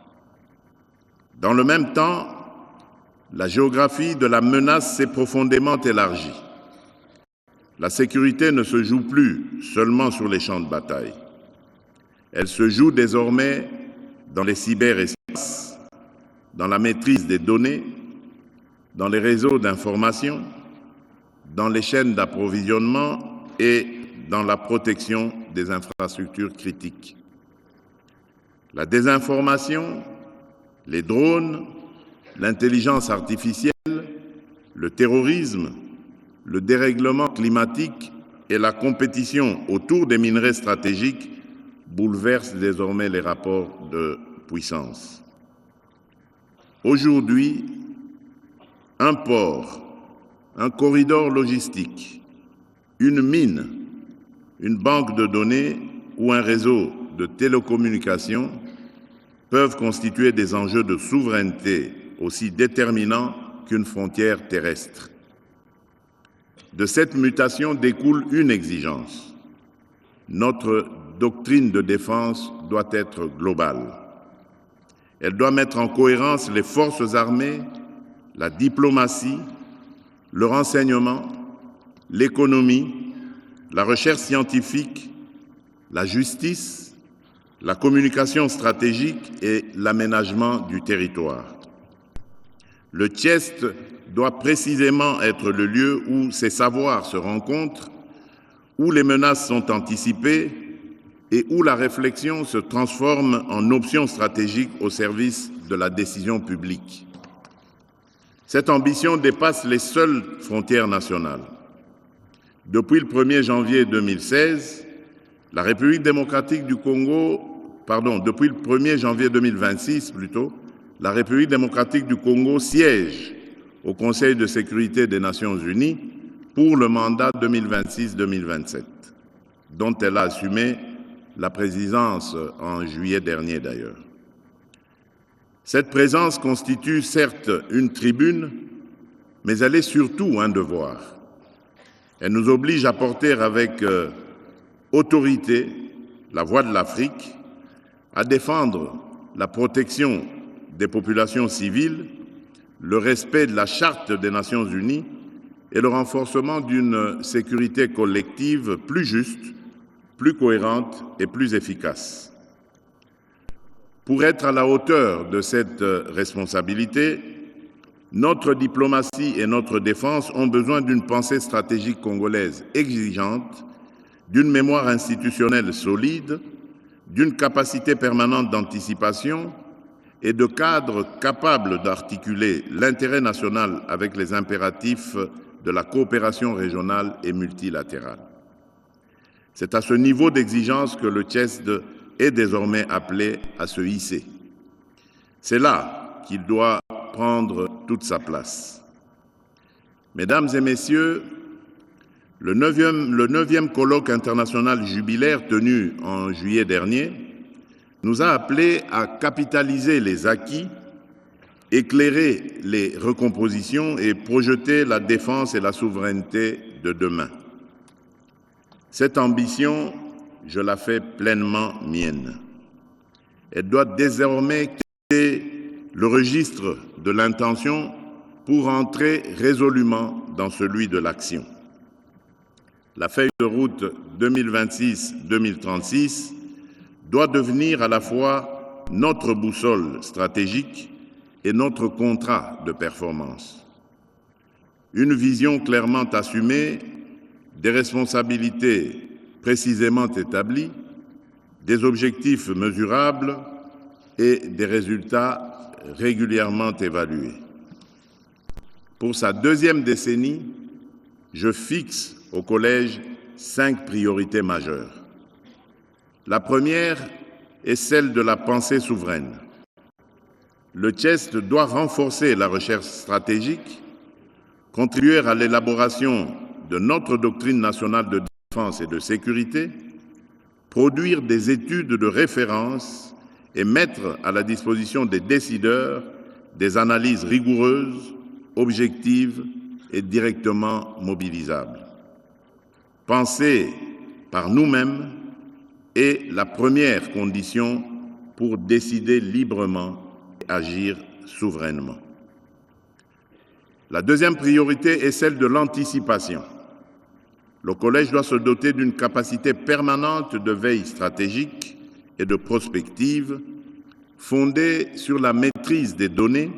Speaker 11: Dans le même temps, la géographie de la menace s'est profondément élargie. La sécurité ne se joue plus seulement sur les champs de bataille. Elle se joue désormais dans les cyberespaces, dans la maîtrise des données, dans les réseaux d'information, dans les chaînes d'approvisionnement et dans la protection des infrastructures critiques. La désinformation, les drones, l'intelligence artificielle, le terrorisme, le dérèglement climatique et la compétition autour des minerais stratégiques bouleversent désormais les rapports de puissance. Aujourd'hui, un port, un corridor logistique, une mine, une banque de données ou un réseau de télécommunications peuvent constituer des enjeux de souveraineté aussi déterminants qu'une frontière terrestre. De cette mutation découle une exigence. Notre doctrine de défense doit être globale. Elle doit mettre en cohérence les forces armées, la diplomatie, le renseignement, l'économie, la recherche scientifique, la justice, la communication stratégique et l'aménagement du territoire. Le TIEST doit précisément être le lieu où ces savoirs se rencontrent, où les menaces sont anticipées et où la réflexion se transforme en options stratégiques au service de la décision publique. Cette ambition dépasse les seules frontières nationales. Depuis le 1er janvier 2016, la République démocratique du Congo, depuis le 1er janvier 2026 plutôt, la République démocratique du Congo siège au Conseil de sécurité des Nations Unies pour le mandat 2026-2027, dont elle a assumé la présidence en juillet dernier d'ailleurs. Cette présence constitue certes une tribune, mais elle est surtout un devoir. Elle nous oblige à porter avec autorité la voix de l'Afrique, à défendre la protection des populations civiles, le respect de la Charte des Nations Unies et le renforcement d'une sécurité collective plus juste, plus cohérente et plus efficace. Pour être à la hauteur de cette responsabilité, notre diplomatie et notre défense ont besoin d'une pensée stratégique congolaise exigeante, d'une mémoire institutionnelle solide, d'une capacité permanente d'anticipation et de cadres capables d'articuler l'intérêt national avec les impératifs de la coopération régionale et multilatérale. C'est à ce niveau d'exigence que le TIEST est désormais appelé à se hisser. C'est là qu'il doit prendre toute sa place. Mesdames et messieurs, Le 9e colloque international jubilaire tenu en juillet dernier nous a appelés à capitaliser les acquis, éclairer les recompositions et projeter la défense et la souveraineté de demain. Cette ambition, je la fais pleinement mienne. Elle doit désormais quitter le registre de l'intention pour entrer résolument dans celui de l'action. La feuille de route 2026-2036 doit devenir à la fois notre boussole stratégique et notre contrat de performance. Une vision clairement assumée, des responsabilités précisément établies, des objectifs mesurables et des résultats régulièrement évalués. Pour sa deuxième décennie, je fixe au Collège 5 priorités majeures. La première est celle de la pensée souveraine. Le CHEST doit renforcer la recherche stratégique, contribuer à l'élaboration de notre doctrine nationale de défense et de sécurité, produire des études de référence et mettre à la disposition des décideurs des analyses rigoureuses, objectives et directement mobilisables. Penser par nous-mêmes est la première condition pour décider librement et agir souverainement. La deuxième priorité est celle de l'anticipation. Le Collège doit se doter d'une capacité permanente de veille stratégique et de prospective fondée sur la maîtrise des données,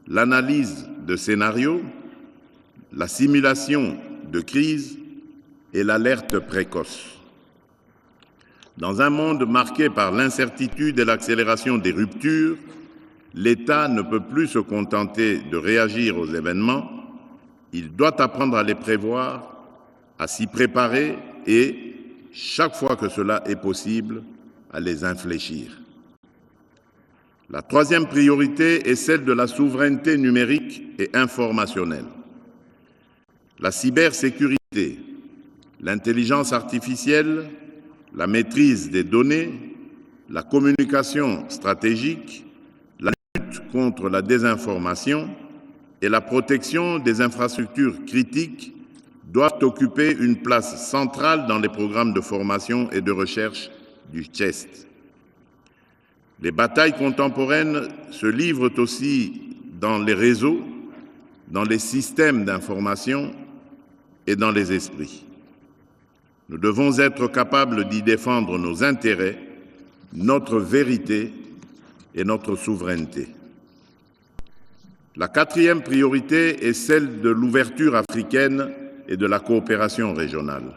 Speaker 11: l'analyse de scénarios, la simulation de crise et l'alerte précoce. Dans un monde marqué par l'incertitude et l'accélération des ruptures, l'État ne peut plus se contenter de réagir aux événements, il doit apprendre à les prévoir, à s'y préparer et, chaque fois que cela est possible, à les infléchir. La troisième priorité est celle de la souveraineté numérique et informationnelle. La cybersécurité, l'intelligence artificielle, la maîtrise des données, la communication stratégique, la lutte contre la désinformation et la protection des infrastructures critiques doivent occuper une place centrale dans les programmes de formation et de recherche du CHEST. Les batailles contemporaines se livrent aussi dans les réseaux, dans les systèmes d'information et dans les esprits. Nous devons être capables d'y défendre nos intérêts, notre vérité et notre souveraineté. La quatrième priorité est celle de l'ouverture africaine et de la coopération régionale.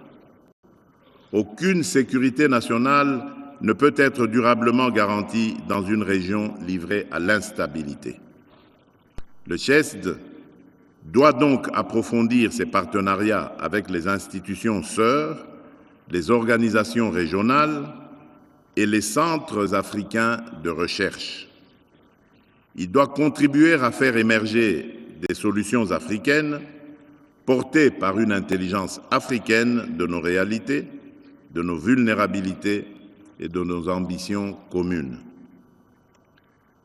Speaker 11: Aucune sécurité nationale ne peut être durablement garantie dans une région livrée à l'instabilité. Le CHEST doit donc approfondir ses partenariats avec les institutions sœurs, les organisations régionales et les centres africains de recherche. Il doit contribuer à faire émerger des solutions africaines portées par une intelligence africaine de nos réalités, de nos vulnérabilités et de nos ambitions communes.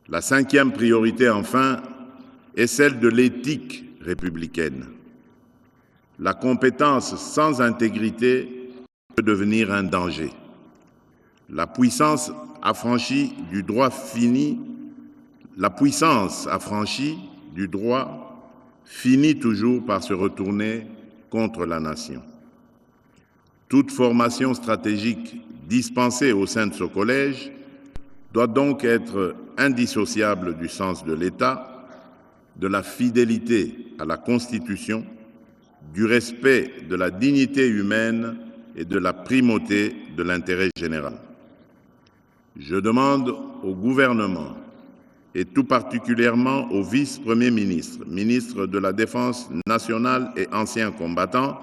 Speaker 11: La cinquième priorité, enfin, est celle de l'éthique républicaine. La compétence sans intégrité peut devenir un danger. La puissance affranchie du droit finit toujours par se retourner contre la nation. Toute formation stratégique dispensée au sein de ce collège doit donc être indissociable du sens de l'État, de la fidélité à la Constitution, du respect de la dignité humaine et de la primauté de l'intérêt général. Je demande au gouvernement, et tout particulièrement au vice-premier ministre, ministre de la Défense nationale et ancien combattant,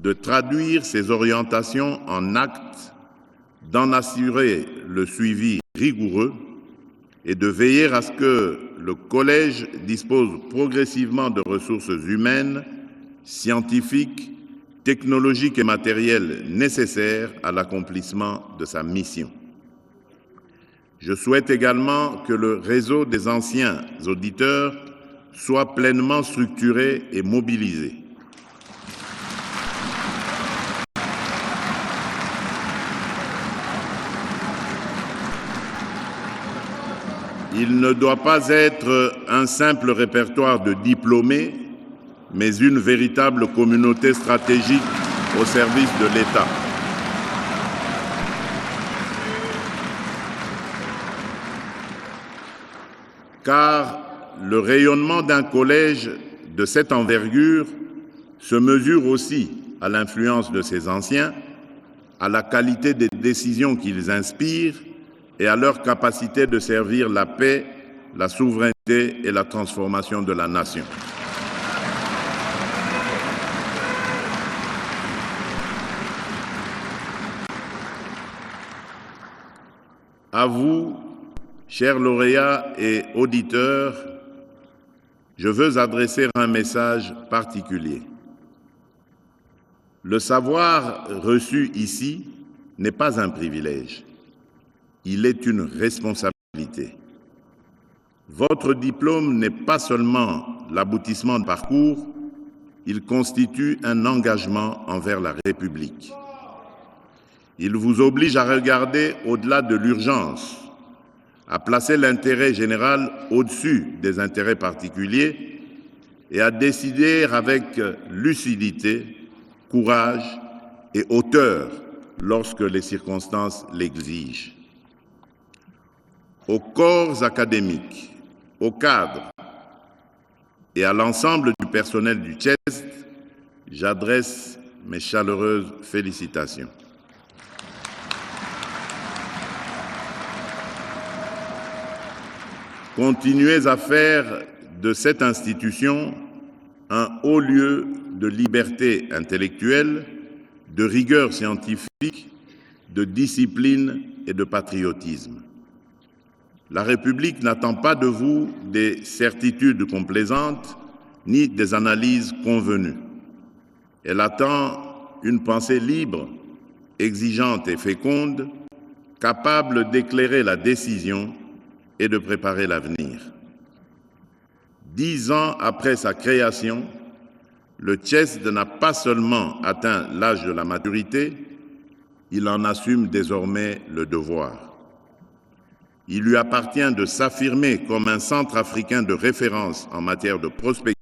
Speaker 11: de traduire ces orientations en actes, d'en assurer le suivi rigoureux et de veiller à ce que le Collège dispose progressivement de ressources humaines, scientifiques technologiques et matériels nécessaires à l'accomplissement de sa mission. Je souhaite également que le réseau des anciens auditeurs soit pleinement structuré et mobilisé. Il ne doit pas être un simple répertoire de diplômés, mais une véritable communauté stratégique au service de l'État. Car le rayonnement d'un collège de cette envergure se mesure aussi à l'influence de ses anciens, à la qualité des décisions qu'ils inspirent et à leur capacité de servir la paix, la souveraineté et la transformation de la nation. À vous, chers lauréats et auditeurs, je veux adresser un message particulier. Le savoir reçu ici n'est pas un privilège, il est une responsabilité. Votre diplôme n'est pas seulement l'aboutissement de parcours, il constitue un engagement envers la République. Il vous oblige à regarder au-delà de l'urgence, à placer l'intérêt général au-dessus des intérêts particuliers et à décider avec lucidité, courage et hauteur lorsque les circonstances l'exigent. Aux corps académiques, aux cadres et à l'ensemble du personnel du CHESD, j'adresse mes chaleureuses félicitations. Continuez à faire de cette institution un haut lieu de liberté intellectuelle, de rigueur scientifique, de discipline et de patriotisme. La République n'attend pas de vous des certitudes complaisantes ni des analyses convenues. Elle attend une pensée libre, exigeante et féconde, capable d'éclairer la décision et de préparer l'avenir. 10 ans après sa création, le CHESD n'a pas seulement atteint l'âge de la maturité, il en assume désormais le devoir. Il lui appartient de s'affirmer comme un centre africain de référence en matière de prospective,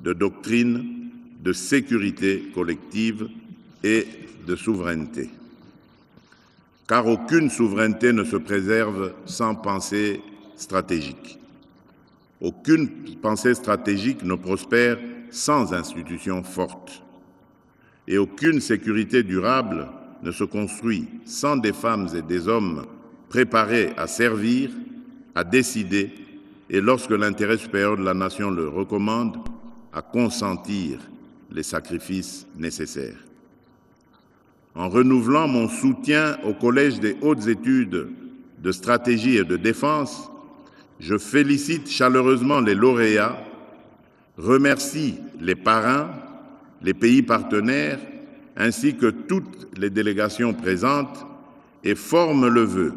Speaker 11: de doctrine, de sécurité collective et de souveraineté. Car aucune souveraineté ne se préserve sans pensée stratégique. Aucune pensée stratégique ne prospère sans institutions fortes. Et aucune sécurité durable ne se construit sans des femmes et des hommes préparés à servir, à décider et, lorsque l'intérêt supérieur de la nation le recommande, à consentir les sacrifices nécessaires. En renouvelant mon soutien au Collège des hautes études de stratégie et de défense, je félicite chaleureusement les lauréats, remercie les parrains, les pays partenaires, ainsi que toutes les délégations présentes et forme le vœu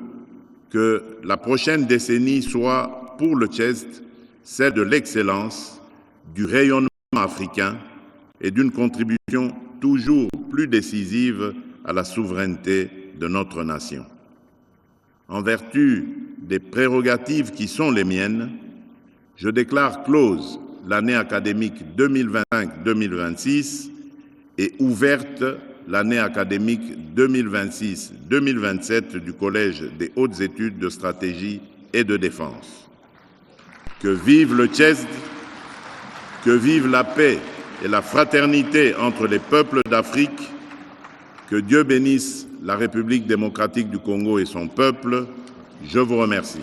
Speaker 11: que la prochaine décennie soit, pour le CHESD, celle de l'excellence, du rayonnement africain et d'une contribution toujours plus décisive à la souveraineté de notre nation. En vertu des prérogatives qui sont les miennes, je déclare close l'année académique 2025-2026 et ouverte l'année académique 2026-2027 du Collège des hautes études de stratégie et de défense. Que vive le CHESD, que vive la paix et la fraternité entre les peuples d'Afrique, que Dieu bénisse la République démocratique du Congo et son peuple. Je vous remercie.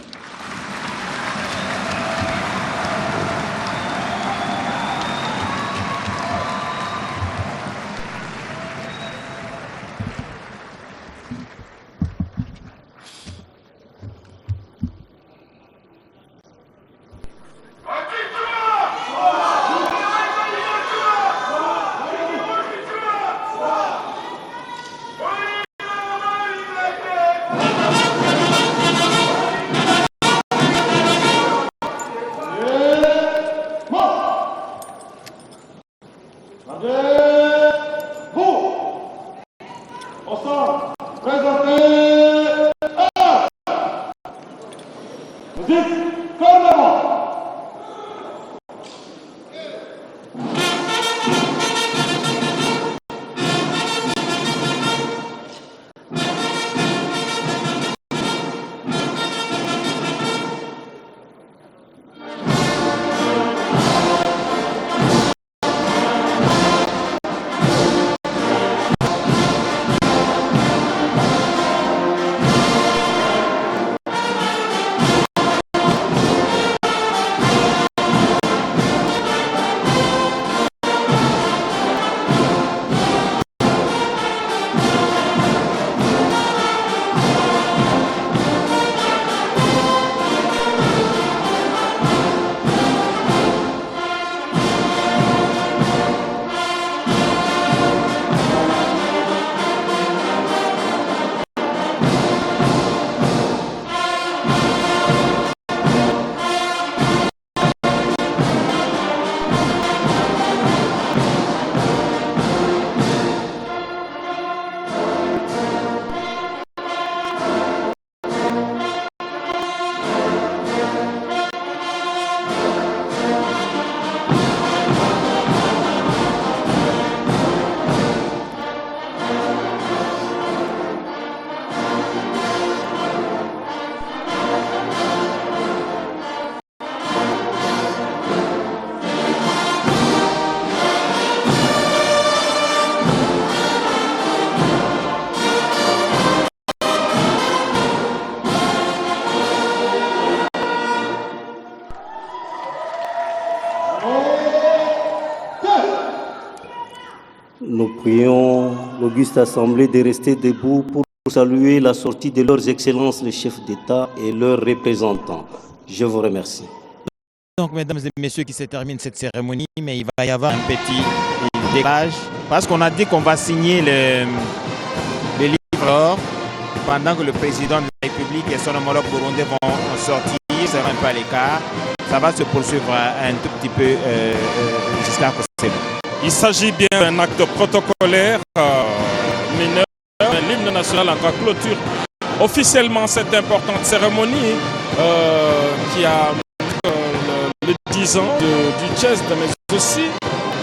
Speaker 2: Nous prions l'auguste assemblée de rester debout pour saluer la sortie de leurs excellences les chefs d'État et leurs représentants. Je vous remercie.
Speaker 5: Donc, mesdames et messieurs, qui se termine cette cérémonie, mais il va y avoir un petit décalage parce qu'on a dit qu'on va signer le livre pendant que le président de la République et son homologue burundais vont sortir, sera un peu à l'écart. Ça va se poursuivre un tout petit peu jusqu'à Kosema.
Speaker 12: Il s'agit bien d'un acte protocolaire mineur. L'hymne national en clôture officiellement cette importante cérémonie qui a le 10 ans du CHESD, mais aussi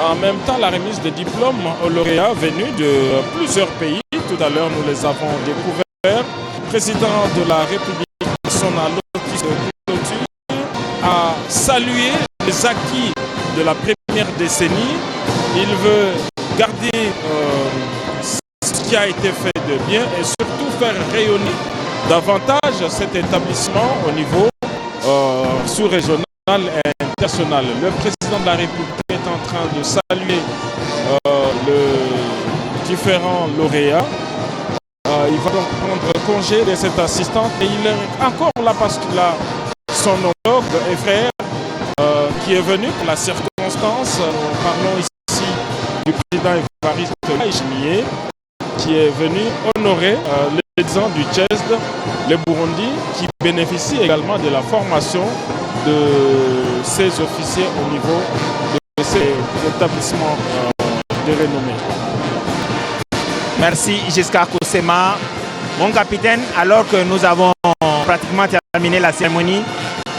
Speaker 12: en même temps la remise de diplômes aux lauréats venus de plusieurs pays. Tout à l'heure, nous les avons découverts. Le président de la République, son allotis de clôture, a salué les acquis de la première décennie. Il veut garder ce qui a été fait de bien et surtout faire rayonner davantage cet établissement au niveau sous-régional et international. Le président de la République est en train de saluer les différents lauréats. Il va donc prendre congé de cette assistante et il est encore là parce qu'il a son homologue et frère qui est venu pour la circonstance. Nous parlons ici du président Évariste Ndayishimiye qui est venu honorer les 10 ans du CHESD, le Burundi, qui bénéficie également de la formation de ces officiers au niveau de ces établissements de renommée.
Speaker 5: Merci Giscard Kosema. Mon capitaine, alors que nous avons pratiquement terminé la cérémonie,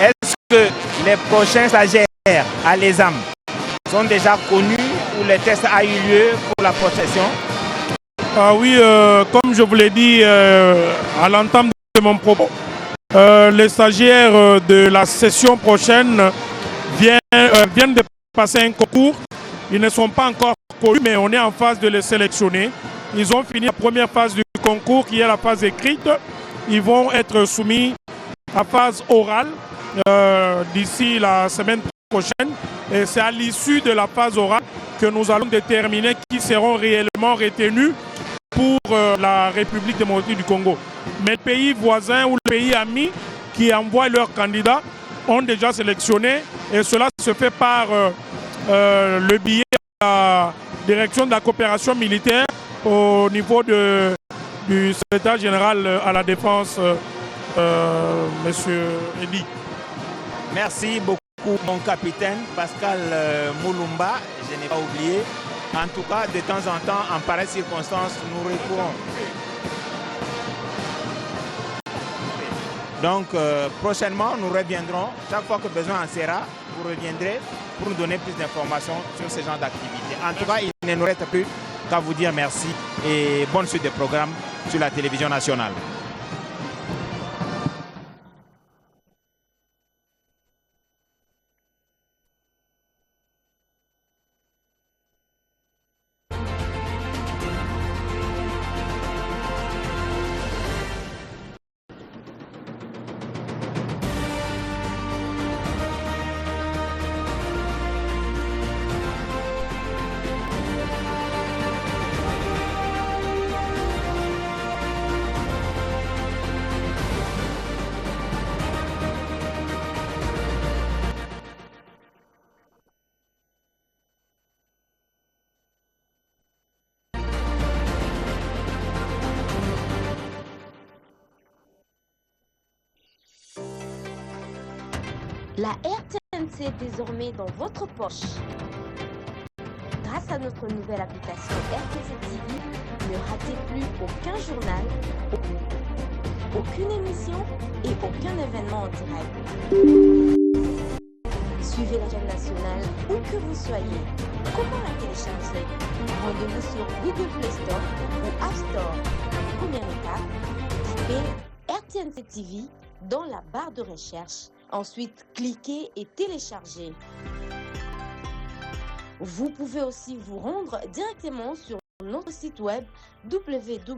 Speaker 5: est-ce que les prochains stagiaires à l'ESAM sont déjà connus ou les tests a eu lieu pour la procession?
Speaker 12: Oui, comme je vous l'ai dit à l'entame de mon propos, les stagiaires de la session prochaine viennent de passer un concours. Ils ne sont pas encore connus, mais on est en phase de les sélectionner. Ils ont fini la première phase du concours, qui est la phase écrite. Ils vont être soumis à la phase orale d'ici la semaine prochaine. Et c'est à l'issue de la phase orale que nous allons déterminer qui seront réellement retenus pour la République démocratique du Congo. Mais les pays voisins ou les pays amis qui envoient leurs candidats ont déjà sélectionné et cela se fait par le biais de la direction de la coopération militaire au niveau du secrétaire général à la défense, M. Eddy.
Speaker 5: Merci beaucoup, mon capitaine Pascal Moulumba, je n'ai pas oublié. En tout cas, de temps en temps, en pareille circonstance, nous recourons. Donc prochainement, nous reviendrons. Chaque fois que besoin en sera, vous reviendrez pour nous donner plus d'informations sur ce genre d'activité. En tout cas, il ne nous reste plus qu'à vous dire merci et bonne suite des programmes sur la télévision nationale.
Speaker 13: La RTNC est désormais dans votre poche. Grâce à notre nouvelle application RTNC TV, ne ratez plus aucun journal, aucune émission et aucun événement en direct. Suivez la chaîne nationale où que vous soyez. Comment la télécharger? Rendez-vous sur Google Play Store ou App Store. Première étape, tapez RTNC TV dans la barre de recherche. Ensuite, cliquez et téléchargez. Vous pouvez aussi vous rendre directement sur notre site web www.rtnc.cd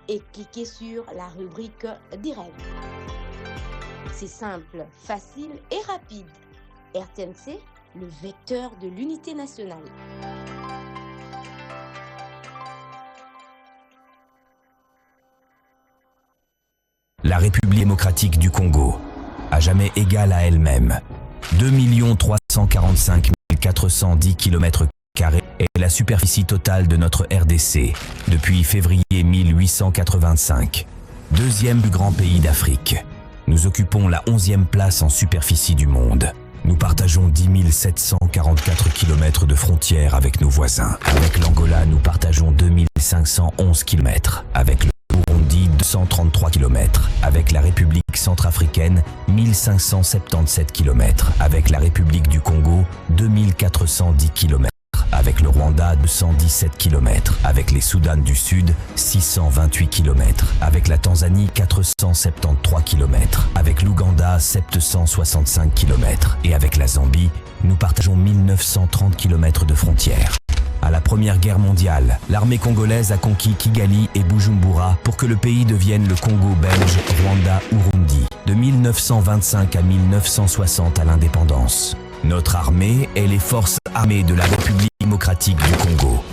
Speaker 13: et cliquer sur la rubrique Direct. C'est simple, facile et rapide. RTNC, le vecteur de l'unité nationale.
Speaker 14: La République démocratique du Congo, à jamais égale à elle-même, 2 345 410 km² est la superficie totale de notre RDC depuis février 1885. Deuxième plus grand pays d'Afrique. Nous occupons la 11e place en superficie du monde. Nous partageons 10 744 km de frontières avec nos voisins. Avec l'Angola, nous partageons 2511 km. Avec le Burundi, 233 km. Avec la République centrafricaine, 1577 km. Avec la République du Congo, 2410 km. Avec le Rwanda, 217 km. Avec les Soudans du Sud, 628 km. Avec la Tanzanie, 473 km. Avec l'Ouganda, 765 km. Et avec la Zambie, nous partageons 1930 km de frontières. À la Première Guerre mondiale, l'armée congolaise a conquis Kigali et Bujumbura pour que le pays devienne le Congo belge, Rwanda, Urundi. De 1925 à 1960 à l'indépendance. Notre armée est les forces armées de la République démocratique du Congo.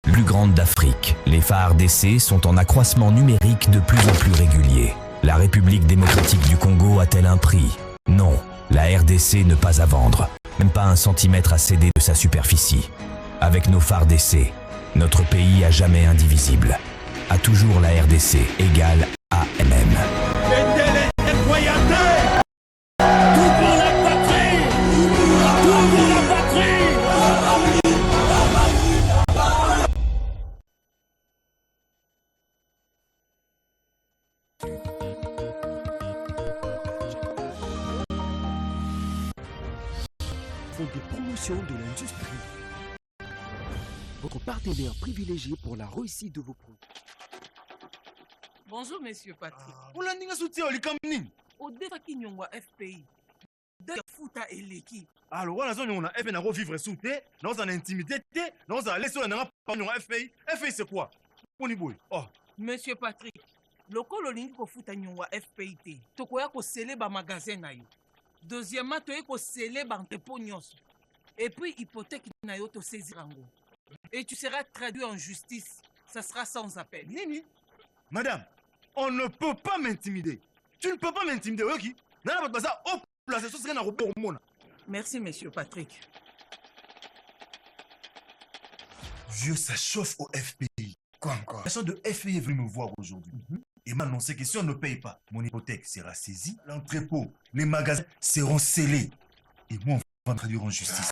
Speaker 14: Plus grande d'Afrique, les FARDC sont en accroissement numérique de plus en plus régulier. La République démocratique du Congo a-t-elle un prix? Non, la RDC ne pas à vendre, même pas un centimètre à céder de sa superficie. Avec nos FARDC, notre pays à jamais indivisible. A toujours la RDC égale à elle-même.
Speaker 15: De promotion de l'industrie. Votre partenaire privilégié pour la réussite de vos produits.
Speaker 16: Bonjour, monsieur Patrick.
Speaker 17: Vous l'avez soutien au Likamni.
Speaker 16: Au défa qui n'y a FPI. De Fouta et Leki.
Speaker 17: Alors, voilà, on a FPI, on a vivre soutien, on a intimidé, on a laissé on a pas FPI. FPI, c'est quoi? Oh.
Speaker 16: Monsieur Patrick, le colonie ko Fouta n'y a FPI. Tokoya ko scellé ba magasin na yo. Deuxièmement, tu es scellé par entrepôt nyonso. Et puis, hypothèque na yo to saisir ango. Et tu seras traduit en justice. Ça sera sans appel.
Speaker 17: Nini? Madame, on ne peut pas m'intimider. Tu ne peux pas m'intimider, ok?
Speaker 16: Merci, monsieur Patrick.
Speaker 17: Vieux, ça chauffe au FPI. Quoi encore? La de FPI est venu me voir aujourd'hui. Il m'a annoncé que si on ne paye pas, mon hypothèque sera saisie, l'entrepôt, les magasins seront scellés. Et moi, on va me traduire en justice.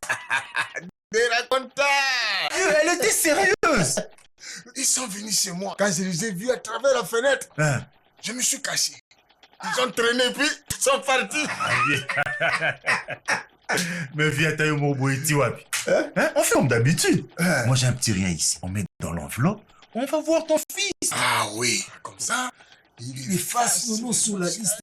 Speaker 18: De la compta!
Speaker 17: Elle était sérieuse!
Speaker 18: Ils sont venus chez moi. Quand je les ai vus à travers la fenêtre,
Speaker 17: Hein?
Speaker 18: je me suis caché. Ils ont traîné, puis ils sont partis.
Speaker 17: Mais viens, t'as eu mon boïti, wapi. Hein? On fait comme d'habitude. Moi, j'ai un petit rien ici. On met dans l'enveloppe. On va voir ton fils.
Speaker 18: Ah oui, comme ça, il efface nos noms sur la liste